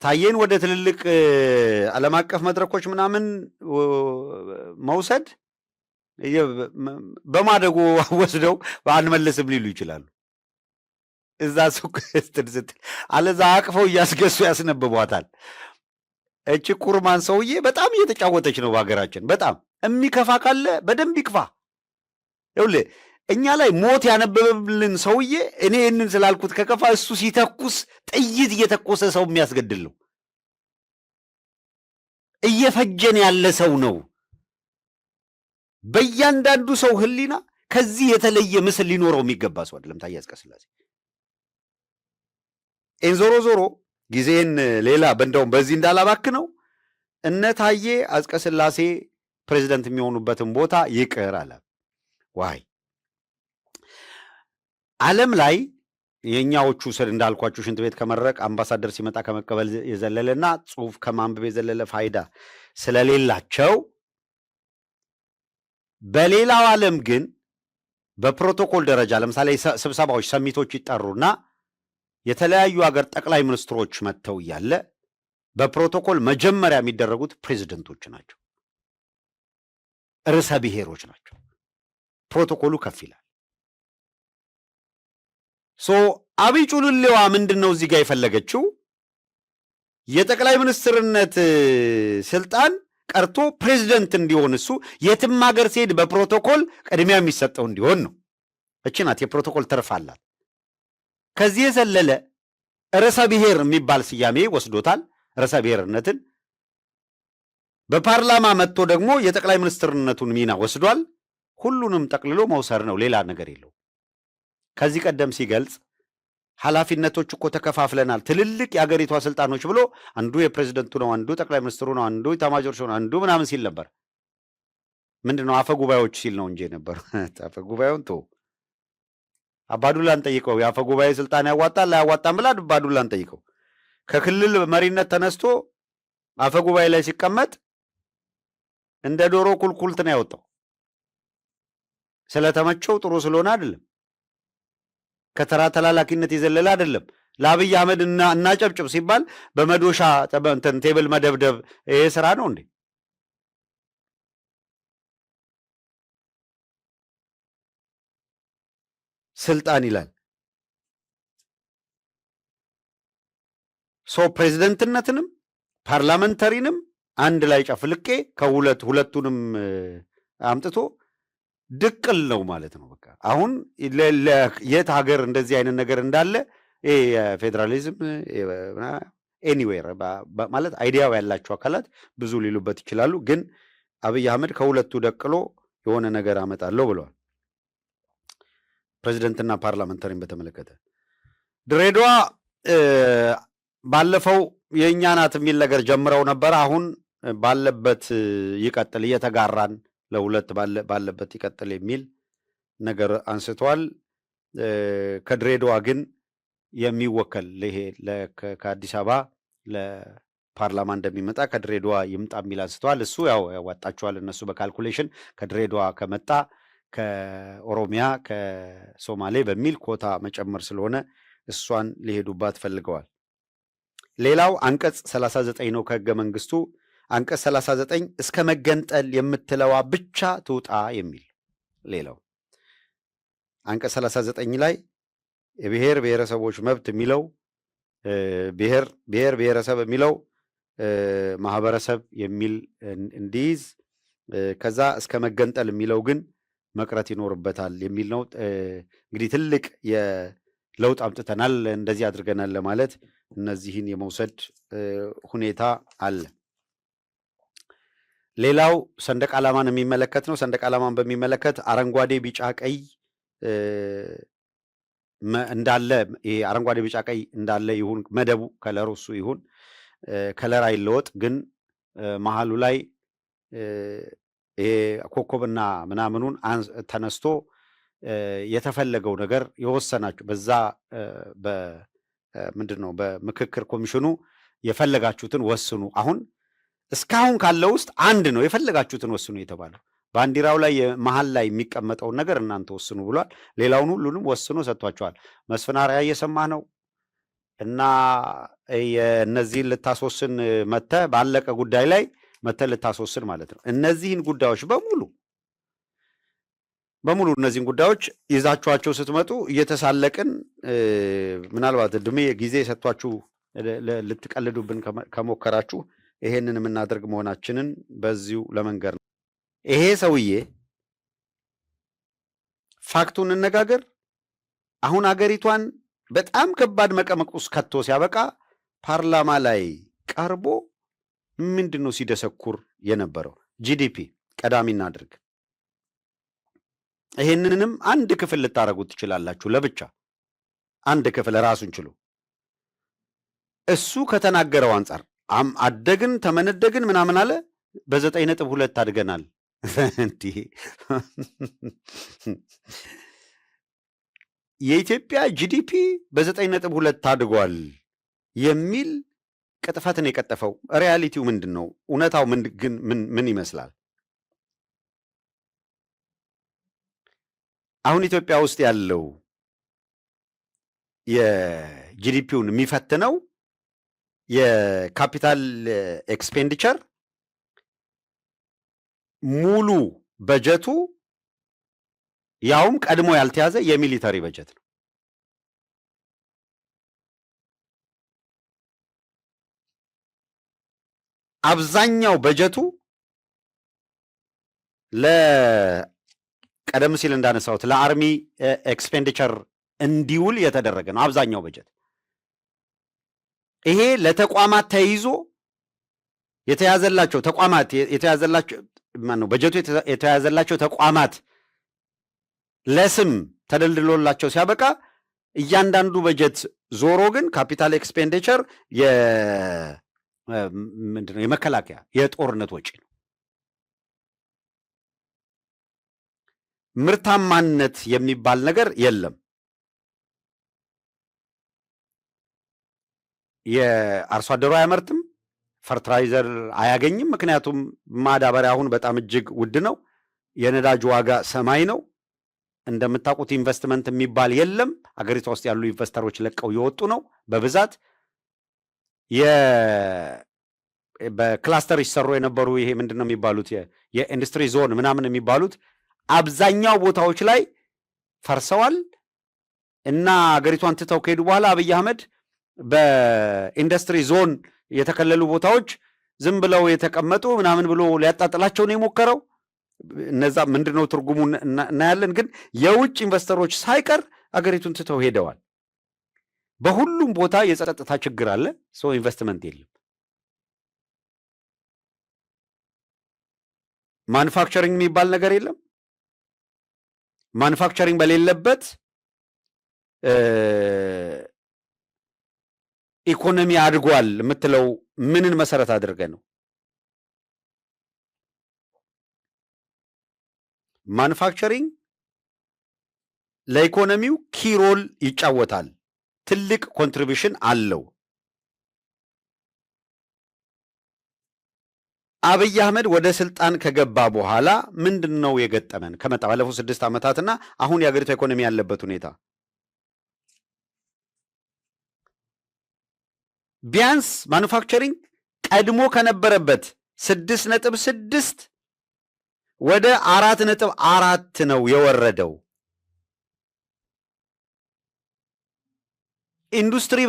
ታዬን ወደ ትልልቅ ዓለም አቀፍ መድረኮች ምናምን መውሰድ በማደጎ ወስደው አንመልስም ሊሉ ይችላሉ። እዛ ሱቅ ስትል አለዛ አቅፈው እያስገሱ ያስነብቧታል። እቺ ኩርማን ሰውዬ በጣም እየተጫወተች ነው በሀገራችን። በጣም የሚከፋ ካለ በደንብ ይክፋ። ይኸውልህ እኛ ላይ ሞት ያነበበብልን ሰውዬ እኔ ይህንን ስላልኩት ከከፋ እሱ ሲተኩስ ጥይት እየተኮሰ ሰው የሚያስገድል ነው። እየፈጀን ያለ ሰው ነው። በእያንዳንዱ ሰው ህሊና ከዚህ የተለየ ምስል ሊኖረው የሚገባ ሰው አይደለም ታዬ አጽቀሥላሴ። ዞሮ ጊዜን ሌላ እንደውም በዚህ እንዳላባክነው እነ ታዬ አጽቀሥላሴ ፕሬዚደንት የሚሆኑበትን ቦታ ይቅር አለ። ዋይ ዓለም ላይ የኛዎቹ ስር እንዳልኳችሁ ሽንት ቤት ከመረቅ አምባሳደር ሲመጣ ከመቀበል የዘለለና ጽሑፍ ከማንበብ የዘለለ ፋይዳ ስለሌላቸው በሌላው ዓለም ግን በፕሮቶኮል ደረጃ ለምሳሌ ስብሰባዎች፣ ሰሚቶች ይጠሩና የተለያዩ ሀገር ጠቅላይ ሚኒስትሮች መጥተው እያለ በፕሮቶኮል መጀመሪያ የሚደረጉት ፕሬዚደንቶች ናቸው፣ ርዕሰ ብሔሮች ናቸው። ፕሮቶኮሉ ከፍ ይላል። አብይ ጩልሌዋ ምንድን ነው እዚህ ጋር የፈለገችው? የጠቅላይ ሚኒስትርነት ስልጣን ቀርቶ ፕሬዚደንት እንዲሆን እሱ የትም ሀገር ሲሄድ በፕሮቶኮል ቅድሚያ የሚሰጠው እንዲሆን ነው። እቺ ናት የፕሮቶኮል ትርፍ አላት። ከዚህ የዘለለ ርዕሰ ብሔር የሚባል ስያሜ ወስዶታል። ርዕሰ ብሔርነትን በፓርላማ መጥቶ ደግሞ የጠቅላይ ሚኒስትርነቱን ሚና ወስዷል። ሁሉንም ጠቅልሎ መውሰድ ነው፣ ሌላ ነገር የለው። ከዚህ ቀደም ሲገልጽ ኃላፊነቶች እኮ ተከፋፍለናል፣ ትልልቅ የአገሪቷ ስልጣኖች ብሎ አንዱ የፕሬዝደንቱ ነው፣ አንዱ ጠቅላይ ሚኒስትሩ ነው፣ አንዱ ኤታማዦር ሹም ነው፣ አንዱ ምናምን ሲል ነበር። ምንድን ነው አፈ ጉባኤዎች ሲል ነው እንጂ ነበር። አፈ ጉባኤውን ቶ አባዱላን ጠይቀው የአፈ ጉባኤ ስልጣን ያዋጣል አያዋጣም ብላ አባዱላን ጠይቀው። ከክልል መሪነት ተነስቶ አፈ ጉባኤ ላይ ሲቀመጥ እንደ ዶሮ ኩልኩልት ነው ያወጣው። ስለተመቸው ጥሩ ስለሆነ አይደለም፣ ከተራ ተላላኪነት የዘለለ አይደለም። ለአብይ አህመድ እናጨብጭብ ሲባል በመዶሻ ቴብል መደብደብ ይሄ ስራ ነው እንዴ? ስልጣን ይላል። ፕሬዚደንትነትንም ፓርላመንተሪንም አንድ ላይ ጨፍልቄ ሁለቱንም አምጥቶ ድቅል ነው ማለት ነው። በቃ አሁን የት ሀገር እንደዚህ አይነት ነገር እንዳለ የፌዴራሊዝም ኤኒዌር ማለት አይዲያው ያላቸው አካላት ብዙ ሊሉበት ይችላሉ። ግን አብይ አህመድ ከሁለቱ ደቅሎ የሆነ ነገር አመጣለሁ ብለዋል። ፕሬዚደንትና ፓርላመንተሪን በተመለከተ ድሬዳዋ ባለፈው የእኛ ናት የሚል ነገር ጀምረው ነበር። አሁን ባለበት ይቀጥል፣ እየተጋራን ለሁለት ባለበት ይቀጥል የሚል ነገር አንስተዋል። ከድሬዳዋ ግን የሚወከል ይሄ ከአዲስ አበባ ለፓርላማ እንደሚመጣ ከድሬዳዋ ይምጣ የሚል አንስተዋል። እሱ ያው ያዋጣቸዋል እነሱ በካልኩሌሽን ከድሬዳዋ ከመጣ ከኦሮሚያ ከሶማሌ በሚል ኮታ መጨመር ስለሆነ እሷን ሊሄዱባት ፈልገዋል። ሌላው አንቀጽ 39 ነው ከህገ መንግስቱ። አንቀጽ 39 እስከ መገንጠል የምትለዋ ብቻ ትውጣ የሚል። ሌላው አንቀጽ 39 ላይ የብሔር ብሔረሰቦች መብት የሚለው ብሔር ብሔረሰብ የሚለው ማህበረሰብ የሚል እንዲይዝ፣ ከዛ እስከ መገንጠል የሚለው ግን መቅረት ይኖርበታል የሚል ነው። እንግዲህ ትልቅ ለውጥ አምጥተናል፣ እንደዚህ አድርገናል ለማለት እነዚህን የመውሰድ ሁኔታ አለ። ሌላው ሰንደቅ ዓላማን የሚመለከት ነው። ሰንደቅ ዓላማን በሚመለከት አረንጓዴ፣ ቢጫ፣ ቀይ እንዳለ ይሄ አረንጓዴ፣ ቢጫ፣ ቀይ እንዳለ ይሁን፣ መደቡ ከለሩ እሱ ይሁን፣ ከለር አይለወጥ። ግን መሀሉ ላይ ይሄ ኮከብና ምናምኑን ተነስቶ የተፈለገው ነገር የወሰናችሁ በዛ ምንድን ነው በምክክር ኮሚሽኑ የፈለጋችሁትን ወስኑ። አሁን እስካሁን ካለው ውስጥ አንድ ነው የፈለጋችሁትን ወስኑ የተባለው። ባንዲራው ላይ መሀል ላይ የሚቀመጠውን ነገር እናንተ ወስኑ ብሏል። ሌላውን ሁሉንም ወስኖ ሰጥቷቸዋል። መስፍን አርአያ እየሰማህ ነው እና የእነዚህን ልታስወስን መተህ ባለቀ ጉዳይ ላይ መተህ ልታስወስን ማለት ነው። እነዚህን ጉዳዮች በሙሉ እነዚህን ጉዳዮች ይዛችኋቸው ስትመጡ እየተሳለቅን ምናልባት እድሜ ጊዜ ሰጥቷችሁ ልትቀልዱብን ከሞከራችሁ ይሄንን የምናደርግ መሆናችንን በዚሁ ለመንገር ነው። ይሄ ሰውዬ ፋክቱን እንነጋገር፣ አሁን አገሪቷን በጣም ከባድ መቀመቅ ውስጥ ከቶ ሲያበቃ ፓርላማ ላይ ቀርቦ ምንድን ነው ሲደሰኩር የነበረው? ጂዲፒ ቀዳሚ እናድርግ። ይሄንንም አንድ ክፍል ልታደርጉት ትችላላችሁ፣ ለብቻ አንድ ክፍል ራሱን ችሎ። እሱ ከተናገረው አንጻር አደግን ተመነደግን ምናምን አለ። በ9.2 አድገናል። እንዲህ የኢትዮጵያ ጂዲፒ በ9.2 አድጓል የሚል ቅጥፈትን የቀጠፈው ሪያሊቲው ምንድን ነው? እውነታው ግን ምን ይመስላል? አሁን ኢትዮጵያ ውስጥ ያለው የጂዲፒውን የሚፈትነው የካፒታል ኤክስፔንዲቸር ሙሉ በጀቱ ያውም ቀድሞ ያልተያዘ የሚሊተሪ በጀት ነው። አብዛኛው በጀቱ ቀደም ሲል እንዳነሳሁት ለአርሚ ኤክስፔንዲቸር እንዲውል የተደረገ ነው አብዛኛው በጀት። ይሄ ለተቋማት ተይዞ የተያዘላቸው ተቋማት የተያዘላቸው ማነው በጀቱ የተያዘላቸው ተቋማት ለስም ተደልድሎላቸው ሲያበቃ እያንዳንዱ በጀት ዞሮ ግን ካፒታል ኤክስፔንዲቸር ምንድነው የመከላከያ የጦርነት ወጪ ነው። ምርታማነት የሚባል ነገር የለም። የአርሶ አደሩ አያመርትም፣ ፈርትራይዘር አያገኝም። ምክንያቱም ማዳበሪያ አሁን በጣም እጅግ ውድ ነው። የነዳጅ ዋጋ ሰማይ ነው። እንደምታውቁት ኢንቨስትመንት የሚባል የለም። አገሪቷ ውስጥ ያሉ ኢንቨስተሮች ለቀው የወጡ ነው በብዛት። በክላስተር ይሰሩ የነበሩ ይሄ ምንድን ነው የሚባሉት የኢንዱስትሪ ዞን ምናምን የሚባሉት አብዛኛው ቦታዎች ላይ ፈርሰዋል እና አገሪቷን ትተው ከሄዱ በኋላ አብይ አህመድ በኢንዱስትሪ ዞን የተከለሉ ቦታዎች ዝም ብለው የተቀመጡ ምናምን ብሎ ሊያጣጥላቸው ነው የሞከረው። እነዛ ምንድነው ትርጉሙ እናያለን። ግን የውጭ ኢንቨስተሮች ሳይቀር አገሪቱን ትተው ሄደዋል። በሁሉም ቦታ የጸጥታ ችግር አለ። ሰው ኢንቨስትመንት የለም። ማኑፋክቸሪንግ የሚባል ነገር የለም። ማኑፋክቸሪንግ በሌለበት ኢኮኖሚ አድጓል የምትለው ምንን መሰረት አድርገ ነው? ማኑፋክቸሪንግ ለኢኮኖሚው ኪሮል ይጫወታል፣ ትልቅ ኮንትሪቢሽን አለው። አብይ አህመድ ወደ ስልጣን ከገባ በኋላ ምንድን ነው የገጠመን? ከመጣ ባለፉት 6 ዓመታትና አሁን የአገሪቷ ኢኮኖሚ ያለበት ሁኔታ ቢያንስ ማኑፋክቸሪንግ ቀድሞ ከነበረበት 6.6 ወደ 4.4 ነው የወረደው። ኢንዱስትሪ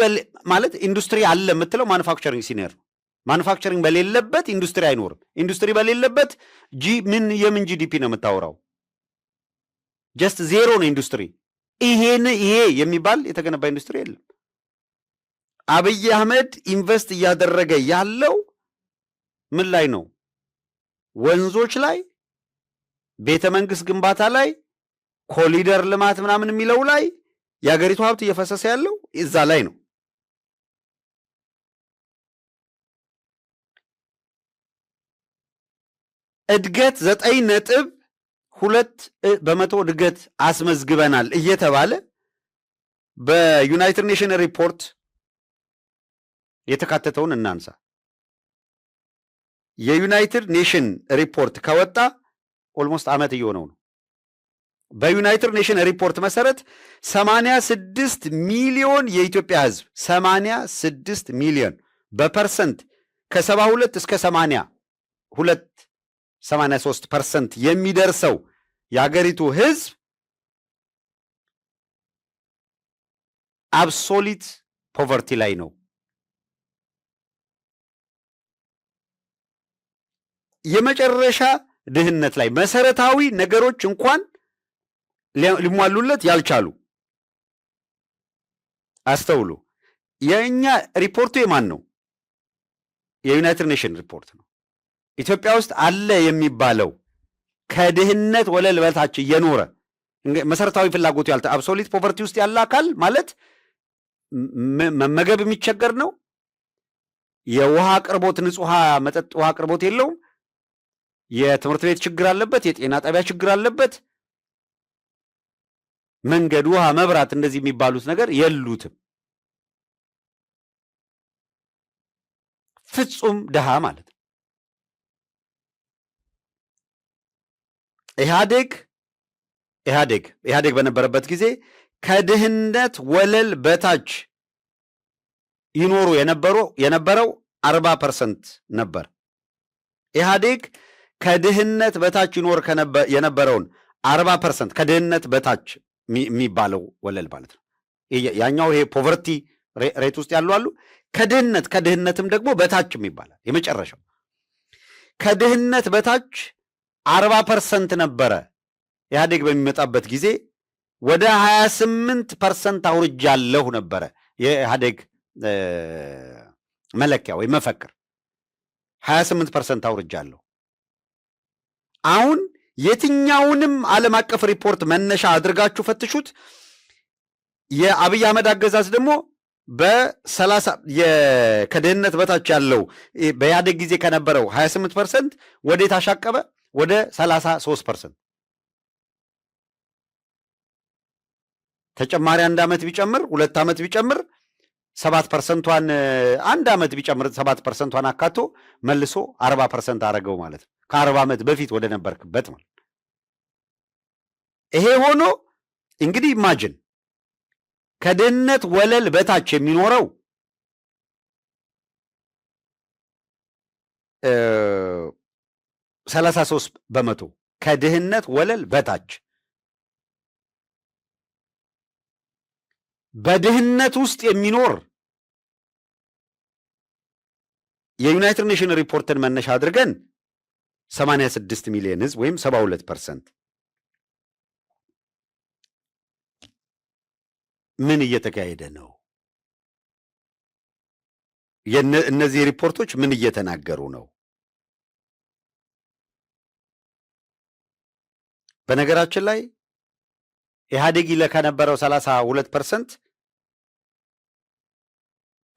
ማለት ኢንዱስትሪ አለ የምትለው ማኑፋክቸሪንግ ሲኒየር ነው። ማኑፋክቸሪንግ በሌለበት ኢንዱስትሪ አይኖርም። ኢንዱስትሪ በሌለበት የምን ጂዲፒ ነው የምታወራው? ጀስት ዜሮ ነው ኢንዱስትሪ። ይሄ የሚባል የተገነባ ኢንዱስትሪ የለም። አብይ አህመድ ኢንቨስት እያደረገ ያለው ምን ላይ ነው? ወንዞች ላይ፣ ቤተ መንግስት ግንባታ ላይ፣ ኮሊደር ልማት ምናምን የሚለው ላይ የሀገሪቱ ሀብት እየፈሰሰ ያለው እዛ ላይ ነው። እድገት 9.2% እድገት አስመዝግበናል እየተባለ በዩናይትድ ኔሽን ሪፖርት የተካተተውን እናንሳ። የዩናይትድ ኔሽን ሪፖርት ከወጣ ኦልሞስት ዓመት እየሆነው ነው። በዩናይትድ ኔሽን ሪፖርት መሰረት 86 ሚሊዮን የኢትዮጵያ ህዝብ 86 ሚሊዮን በፐርሰንት ከ72 እስከ 83% የሚደርሰው የአገሪቱ ህዝብ አብሶሊት ፖቨርቲ ላይ ነው። የመጨረሻ ድህነት ላይ መሰረታዊ ነገሮች እንኳን ሊሟሉለት ያልቻሉ። አስተውሉ። የእኛ ሪፖርቱ የማን ነው? የዩናይትድ ኔሽን ሪፖርት ነው። ኢትዮጵያ ውስጥ አለ የሚባለው ከድህነት ወለል በታች እየኖረ መሰረታዊ ፍላጎቱ ያልተ አብሶሊት ፖቨርቲ ውስጥ ያለ አካል ማለት መመገብ የሚቸገር ነው። የውሃ አቅርቦት፣ ንጹህ መጠጥ ውሃ አቅርቦት የለውም። የትምህርት ቤት ችግር አለበት። የጤና ጣቢያ ችግር አለበት። መንገድ፣ ውሃ፣ መብራት እንደዚህ የሚባሉት ነገር የሉትም። ፍጹም ድሃ ማለት ነው። ኢህአዴግ በነበረበት ጊዜ ከድህነት ወለል በታች ይኖሩ የነበረው 40% ነበር። ኢህአዴግ ከድህነት በታች ይኖር የነበረውን 40% ከድህነት በታች የሚባለው ወለል ማለት ነው። ያኛው ይሄ ፖቨርቲ ሬት ውስጥ ያሉ አሉ። ከድህነትም ደግሞ በታችም ይባላል። የመጨረሻው ከድህነት በታች 40% ነበረ። ኢህአዴግ በሚመጣበት ጊዜ ወደ 28% አውርጃለሁ ነበረ የኢህአዴግ መለኪያ ወይ መፈክር። 28% አውርጃለሁ። አሁን የትኛውንም ዓለም አቀፍ ሪፖርት መነሻ አድርጋችሁ ፈትሹት። የአብይ አህመድ አገዛዝ ደግሞ ከድህነት በታች ያለው በኢህአዴግ ጊዜ ከነበረው 28% ወዴት አሻቀበ? ወደ 33%። ተጨማሪ 1 ዓመት ቢጨምር 2 ዓመት ቢጨምር 7%ቷን 1 ዓመት ቢጨምር 7%ቷን አካቶ መልሶ 40% አረገው ማለት ነው። ከ40 ዓመት በፊት ወደ ነበርክበት ማለት። ይሄ ሆኖ እንግዲህ ኢማጅን ከድህነት ወለል በታች የሚኖረው 33% ከድህነት ወለል በታች። በድህነት ውስጥ የሚኖር የዩናይትድ ኔሽን ሪፖርትን መነሻ አድርገን 86 ሚሊዮን ህዝብ ወይም 72%። ምን እየተካሄደ ነው? እነዚህ ሪፖርቶች ምን እየተናገሩ ነው? በነገራችን ላይ ኢህአዴግ ከነበረው 32%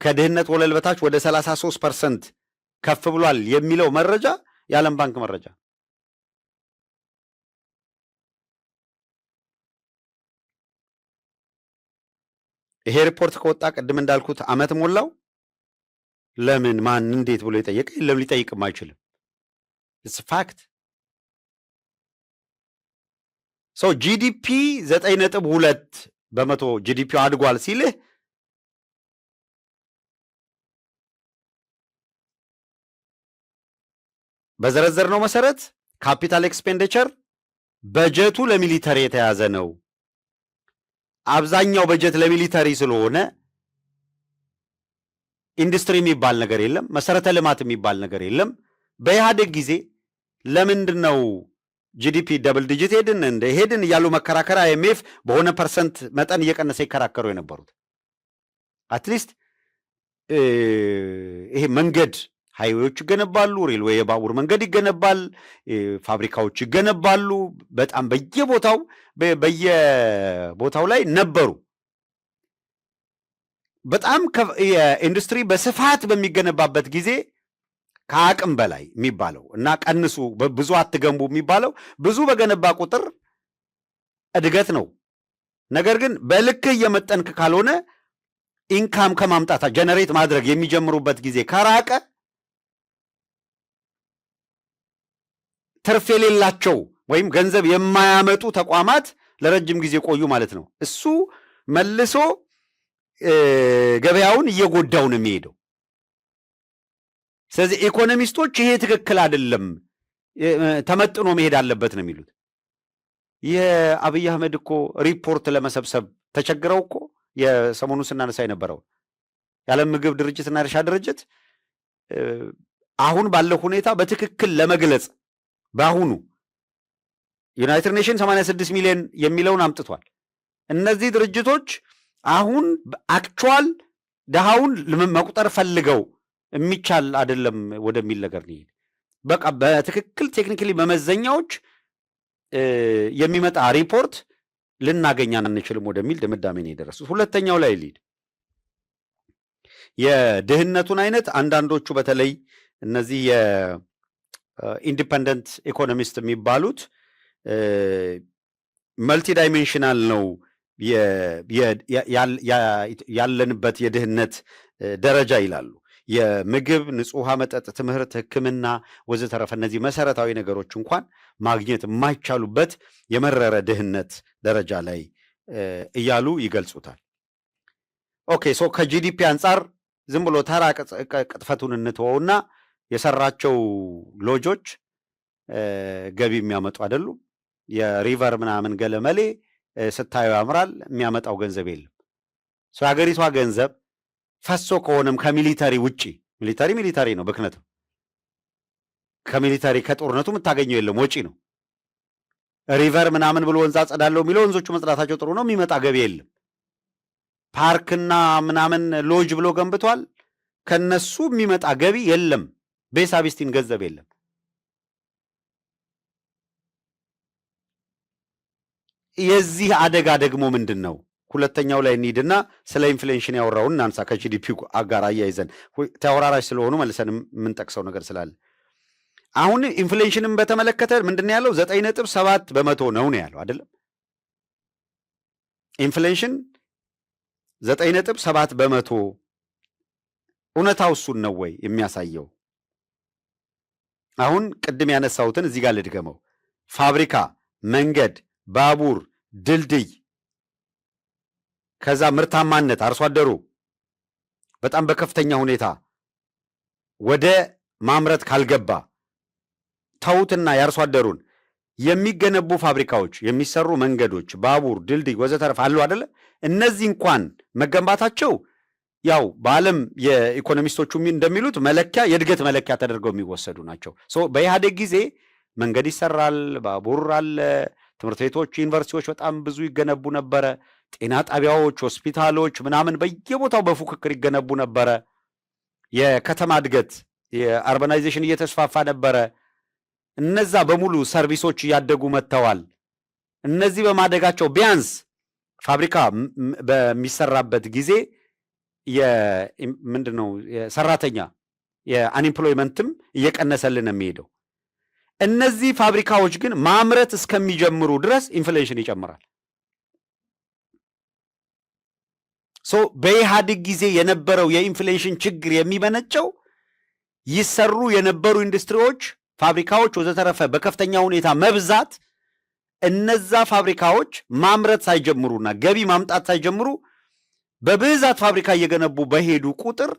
ከድህነት ወለል በታች ወደ 33% ከፍ ብሏል የሚለው መረጃ የዓለም ባንክ መረጃ። ይሄ ሪፖርት ከወጣ ቅድም እንዳልኩት ዓመት ሞላው። ለምን ማን እንዴት ብሎ የጠየቀ የለም፣ ሊጠይቅም አይችልም። ኢትስ ፋክት። ሰው ጂዲፒ 9.2% ጂዲፒው አድጓል ሲልህ በዘረዘርነው መሰረት ካፒታል ኤክስፔንዲቸር በጀቱ ለሚሊተሪ የተያዘ ነው። አብዛኛው በጀት ለሚሊተሪ ስለሆነ ኢንዱስትሪ የሚባል ነገር የለም፣ መሰረተ ልማት የሚባል ነገር የለም። በኢህአዴግ ጊዜ ለምንድን ነው ጂዲፒ ደብል ዲጂት ሄድን እያሉ መከራከር IMF በሆነ ፐርሰንት መጠን እየቀነሰ ይከራከሩ የነበሩት አትሊስት ይሄ መንገድ ሃይዌዎች ይገነባሉ፣ ሬልዌይ የባቡር መንገድ ይገነባል፣ ፋብሪካዎች ይገነባሉ። በጣም በየቦታው ላይ ነበሩ። በጣም የኢንዱስትሪ በስፋት በሚገነባበት ጊዜ ከአቅም በላይ የሚባለው እና ቀንሱ ብዙ አትገንቡ የሚባለው ብዙ በገነባ ቁጥር እድገት ነው። ነገር ግን በልክ እየመጠንክ ካልሆነ ኢንካም ከማምጣት ጀነሬት ማድረግ የሚጀምሩበት ጊዜ ከራቀ ትርፍ የሌላቸው ወይም ገንዘብ የማያመጡ ተቋማት ለረጅም ጊዜ ቆዩ ማለት ነው። እሱ መልሶ ገበያውን እየጎዳው ነው የሚሄደው። ስለዚህ ኢኮኖሚስቶች ይሄ ትክክል አይደለም፣ ተመጥኖ መሄድ አለበት ነው የሚሉት። የአብይ አህመድ እኮ ሪፖርት ለመሰብሰብ ተቸግረው እኮ የሰሞኑ ስናነሳ የነበረው የዓለም ምግብ ድርጅትና እርሻ ድርጅት አሁን ባለው ሁኔታ በትክክል ለመግለጽ በአሁኑ ዩናይትድ ኔሽን 86 ሚሊዮን የሚለውን አምጥቷል። እነዚህ ድርጅቶች አሁን አክቹዋል ድሃውን መቁጠር ፈልገው የሚቻል አይደለም ወደሚል ነገር ነው። በቃ በትክክል ቴክኒካሊ መመዘኛዎች የሚመጣ ሪፖርት ልናገኝ አንችልም ወደሚል ድምዳሜ ነው የደረሱት። ሁለተኛው ላይ ሊድ የድህነቱን አይነት አንዳንዶቹ በተለይ እነዚህ የኢንዲፐንደንት ኢኮኖሚስት የሚባሉት መልቲ ዳይሜንሽናል ነው ያለንበት የድህነት ደረጃ ይላሉ። የምግብ፣ ንጹህ ውሃ፣ መጠጥ፣ ትምህርት፣ ሕክምና ወዘተረፈ እነዚህ መሰረታዊ ነገሮች እንኳን ማግኘት የማይቻሉበት የመረረ ድህነት ደረጃ ላይ እያሉ ይገልጹታል። ኦኬ ሶ ከጂዲፒ አንጻር ዝም ብሎ ተራ ቅጥፈቱን እንትወውና የሰራቸው ሎጆች ገቢ የሚያመጡ አይደሉም። የሪቨር ምናምን ገለመሌ ስታዩ ያምራል፣ የሚያመጣው ገንዘብ የለም። ሀገሪቷ ገንዘብ ፈሶ ከሆነም ከሚሊታሪ ውጪ ሚሊታሪ ነው ብክነት ነው። ከሚሊታሪ ከጦርነቱ የምታገኘው የለም፣ ወጪ ነው። ሪቨር ምናምን ብሎ ወንዝ አጸዳለሁ የሚለው ወንዞቹ መጽዳታቸው ጥሩ ነው፣ የሚመጣ ገቢ የለም። ፓርክና ምናምን ሎጅ ብሎ ገንብቷል፣ ከነሱ የሚመጣ ገቢ የለም። ቤሳቢስቲን ገንዘብ የለም። የዚህ አደጋ ደግሞ ምንድን ነው? ሁለተኛው ላይ እንሂድና ስለ ኢንፍሌሽን ያወራውን እናንሳ። ከጂዲፒ ጋር አያይዘን ተወራራሽ ስለሆኑ መልሰን የምንጠቅሰው ነገር ስላለ አሁን ኢንፍሌሽንን በተመለከተ ምንድን ያለው 9.7 በመቶ ነው ያለው አይደለም። ኢንፍሌሽን 9.7 በመቶ እውነታው እሱን ነው ወይ የሚያሳየው? አሁን ቅድም ያነሳሁትን እዚህ ጋር ልድገመው። ፋብሪካ፣ መንገድ፣ ባቡር፣ ድልድይ፣ ከዛ ምርታማነት አርሶ አደሩ በጣም በከፍተኛ ሁኔታ ወደ ማምረት ካልገባ ተውትና የአርሶ አደሩን የሚገነቡ ፋብሪካዎች፣ የሚሰሩ መንገዶች፣ ባቡር፣ ድልድይ ወዘተረፈ አሉ አይደለ? እነዚህ እንኳን መገንባታቸው ያው በዓለም የኢኮኖሚስቶቹ እንደሚሉት መለኪያ የእድገት መለኪያ ተደርገው የሚወሰዱ ናቸው። በኢህአዴግ ጊዜ መንገድ ይሰራል፣ ባቡር አለ፣ ትምህርት ቤቶች፣ ዩኒቨርሲቲዎች በጣም ብዙ ይገነቡ ነበረ። ጤና ጣቢያዎች፣ ሆስፒታሎች ምናምን በየቦታው በፉክክር ይገነቡ ነበረ። የከተማ እድገት የአርባናይዜሽን እየተስፋፋ ነበረ። እነዛ በሙሉ ሰርቪሶች እያደጉ መጥተዋል። እነዚህ በማደጋቸው ቢያንስ ፋብሪካ በሚሰራበት ጊዜ ምንድነው ሰራተኛ የአንኤምፕሎይመንትም እየቀነሰልን የሚሄደው። እነዚህ ፋብሪካዎች ግን ማምረት እስከሚጀምሩ ድረስ ኢንፍሌሽን ይጨምራል። በኢህአዴግ ጊዜ የነበረው የኢንፍሌሽን ችግር የሚመነጨው ይሰሩ የነበሩ ኢንዱስትሪዎች፣ ፋብሪካዎች ወዘተረፈ በከፍተኛ ሁኔታ መብዛት፣ እነዛ ፋብሪካዎች ማምረት ሳይጀምሩና ገቢ ማምጣት ሳይጀምሩ በብዛት ፋብሪካ እየገነቡ በሄዱ ቁጥር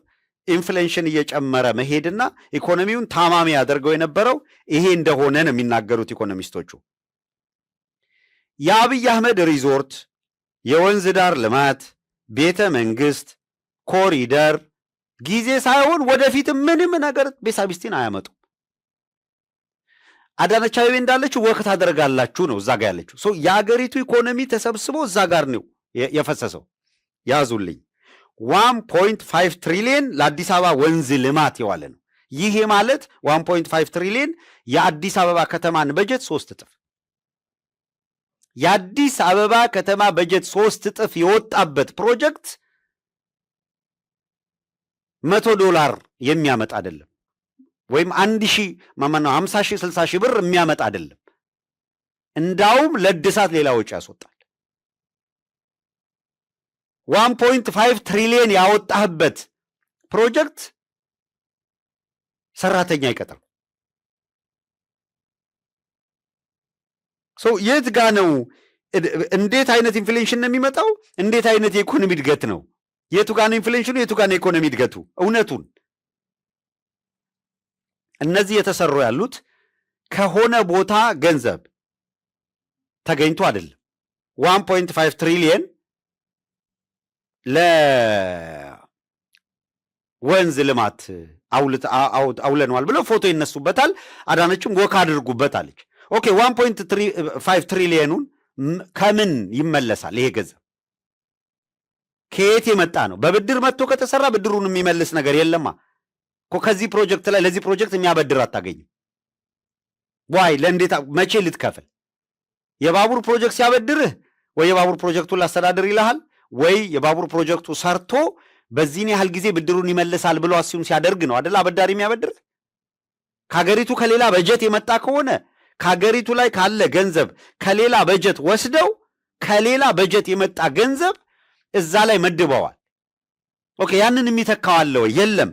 ኢንፍሌሽን እየጨመረ መሄድና ኢኮኖሚውን ታማሚ ያደርገው የነበረው ይሄ እንደሆነ ነው የሚናገሩት ኢኮኖሚስቶቹ። የአብይ አህመድ ሪዞርት፣ የወንዝ ዳር ልማት፣ ቤተ መንግስት፣ ኮሪደር ጊዜ ሳይሆን ወደፊት ምንም ነገር ቤሳቢስቲን አያመጡም። አዳነች አቤቤ እንዳለችው ወቅት አደረጋላችሁ ነው እዛ ጋር ያለችው። የአገሪቱ ኢኮኖሚ ተሰብስቦ እዛ ጋር ነው የፈሰሰው። ያዙልኝ 1.5 ትሪሊየን ለአዲስ አበባ ወንዝ ልማት የዋለ ነው። ይሄ ማለት 1.5 ትሪሊየን የአዲስ አበባ ከተማን በጀት 3 እጥፍ የአዲስ አበባ ከተማ በጀት 3 እጥፍ የወጣበት ፕሮጀክት $100 የሚያመጣ አይደለም። ወይም 50,000 60,000 ብር የሚያመጣ አይደለም። እንዳውም ለእድሳት ሌላ ወጪ ያስወጣል። 1.5 ትሪሊየን ያወጣህበት ፕሮጀክት ሰራተኛ ይቀጥራል። የት ጋ ነው? እንዴት አይነት ኢንፍሌሽን ነው የሚመጣው? እንዴት አይነት የኢኮኖሚ እድገት ነው? የቱ ጋ ነው ኢንፍሌሽኑ? የቱ ጋ ነው የኢኮኖሚ እድገቱ? እውነቱን እነዚህ የተሰሩ ያሉት ከሆነ ቦታ ገንዘብ ተገኝቶ አይደለም። 1.5 ትሪሊየን ለወንዝ ልማት አውለነዋል ብለው ፎቶ ይነሱበታል። አዳነችም ወካ አድርጉበት አለች። ኦኬ 1.5 ትሪሊየኑን ከምን ይመለሳል? ይሄ ገንዘብ ከየት የመጣ ነው? በብድር መጥቶ ከተሰራ ብድሩን የሚመልስ ነገር የለማ እኮ። ከዚህ ፕሮጀክት ላይ ለዚህ ፕሮጀክት የሚያበድር አታገኝም። ዋይ ለእንዴት መቼ ልትከፍል? የባቡር ፕሮጀክት ሲያበድርህ ወይ የባቡር ፕሮጀክቱን ላስተዳድር ይልሃል፣ ወይ የባቡር ፕሮጀክቱ ሰርቶ በዚህን ያህል ጊዜ ብድሩን ይመልሳል ብሎ አስዩም ሲያደርግ ነው አደል አበዳሪ የሚያበድር። ከሀገሪቱ ከሌላ በጀት የመጣ ከሆነ ከሀገሪቱ ላይ ካለ ገንዘብ ከሌላ በጀት ወስደው ከሌላ በጀት የመጣ ገንዘብ እዛ ላይ መድበዋል። ኦኬ ያንን የሚተካው አለ ወይ? የለም።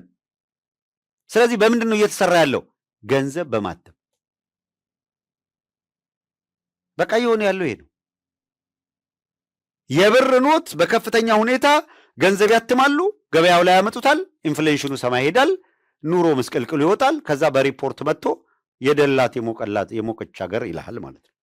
ስለዚህ በምንድን ነው እየተሰራ ያለው? ገንዘብ በማተም በቃ የሆነ ያለው ይሄ ነው። የብር ኖት በከፍተኛ ሁኔታ ገንዘብ ያትማሉ፣ ገበያው ላይ ያመጡታል፣ ኢንፍሌሽኑ ሰማይ ይሄዳል፣ ኑሮ ምስቅልቅሉ ይወጣል። ከዛ በሪፖርት መጥቶ የደላት የሞቀች ሀገር ይልሃል ማለት ነው።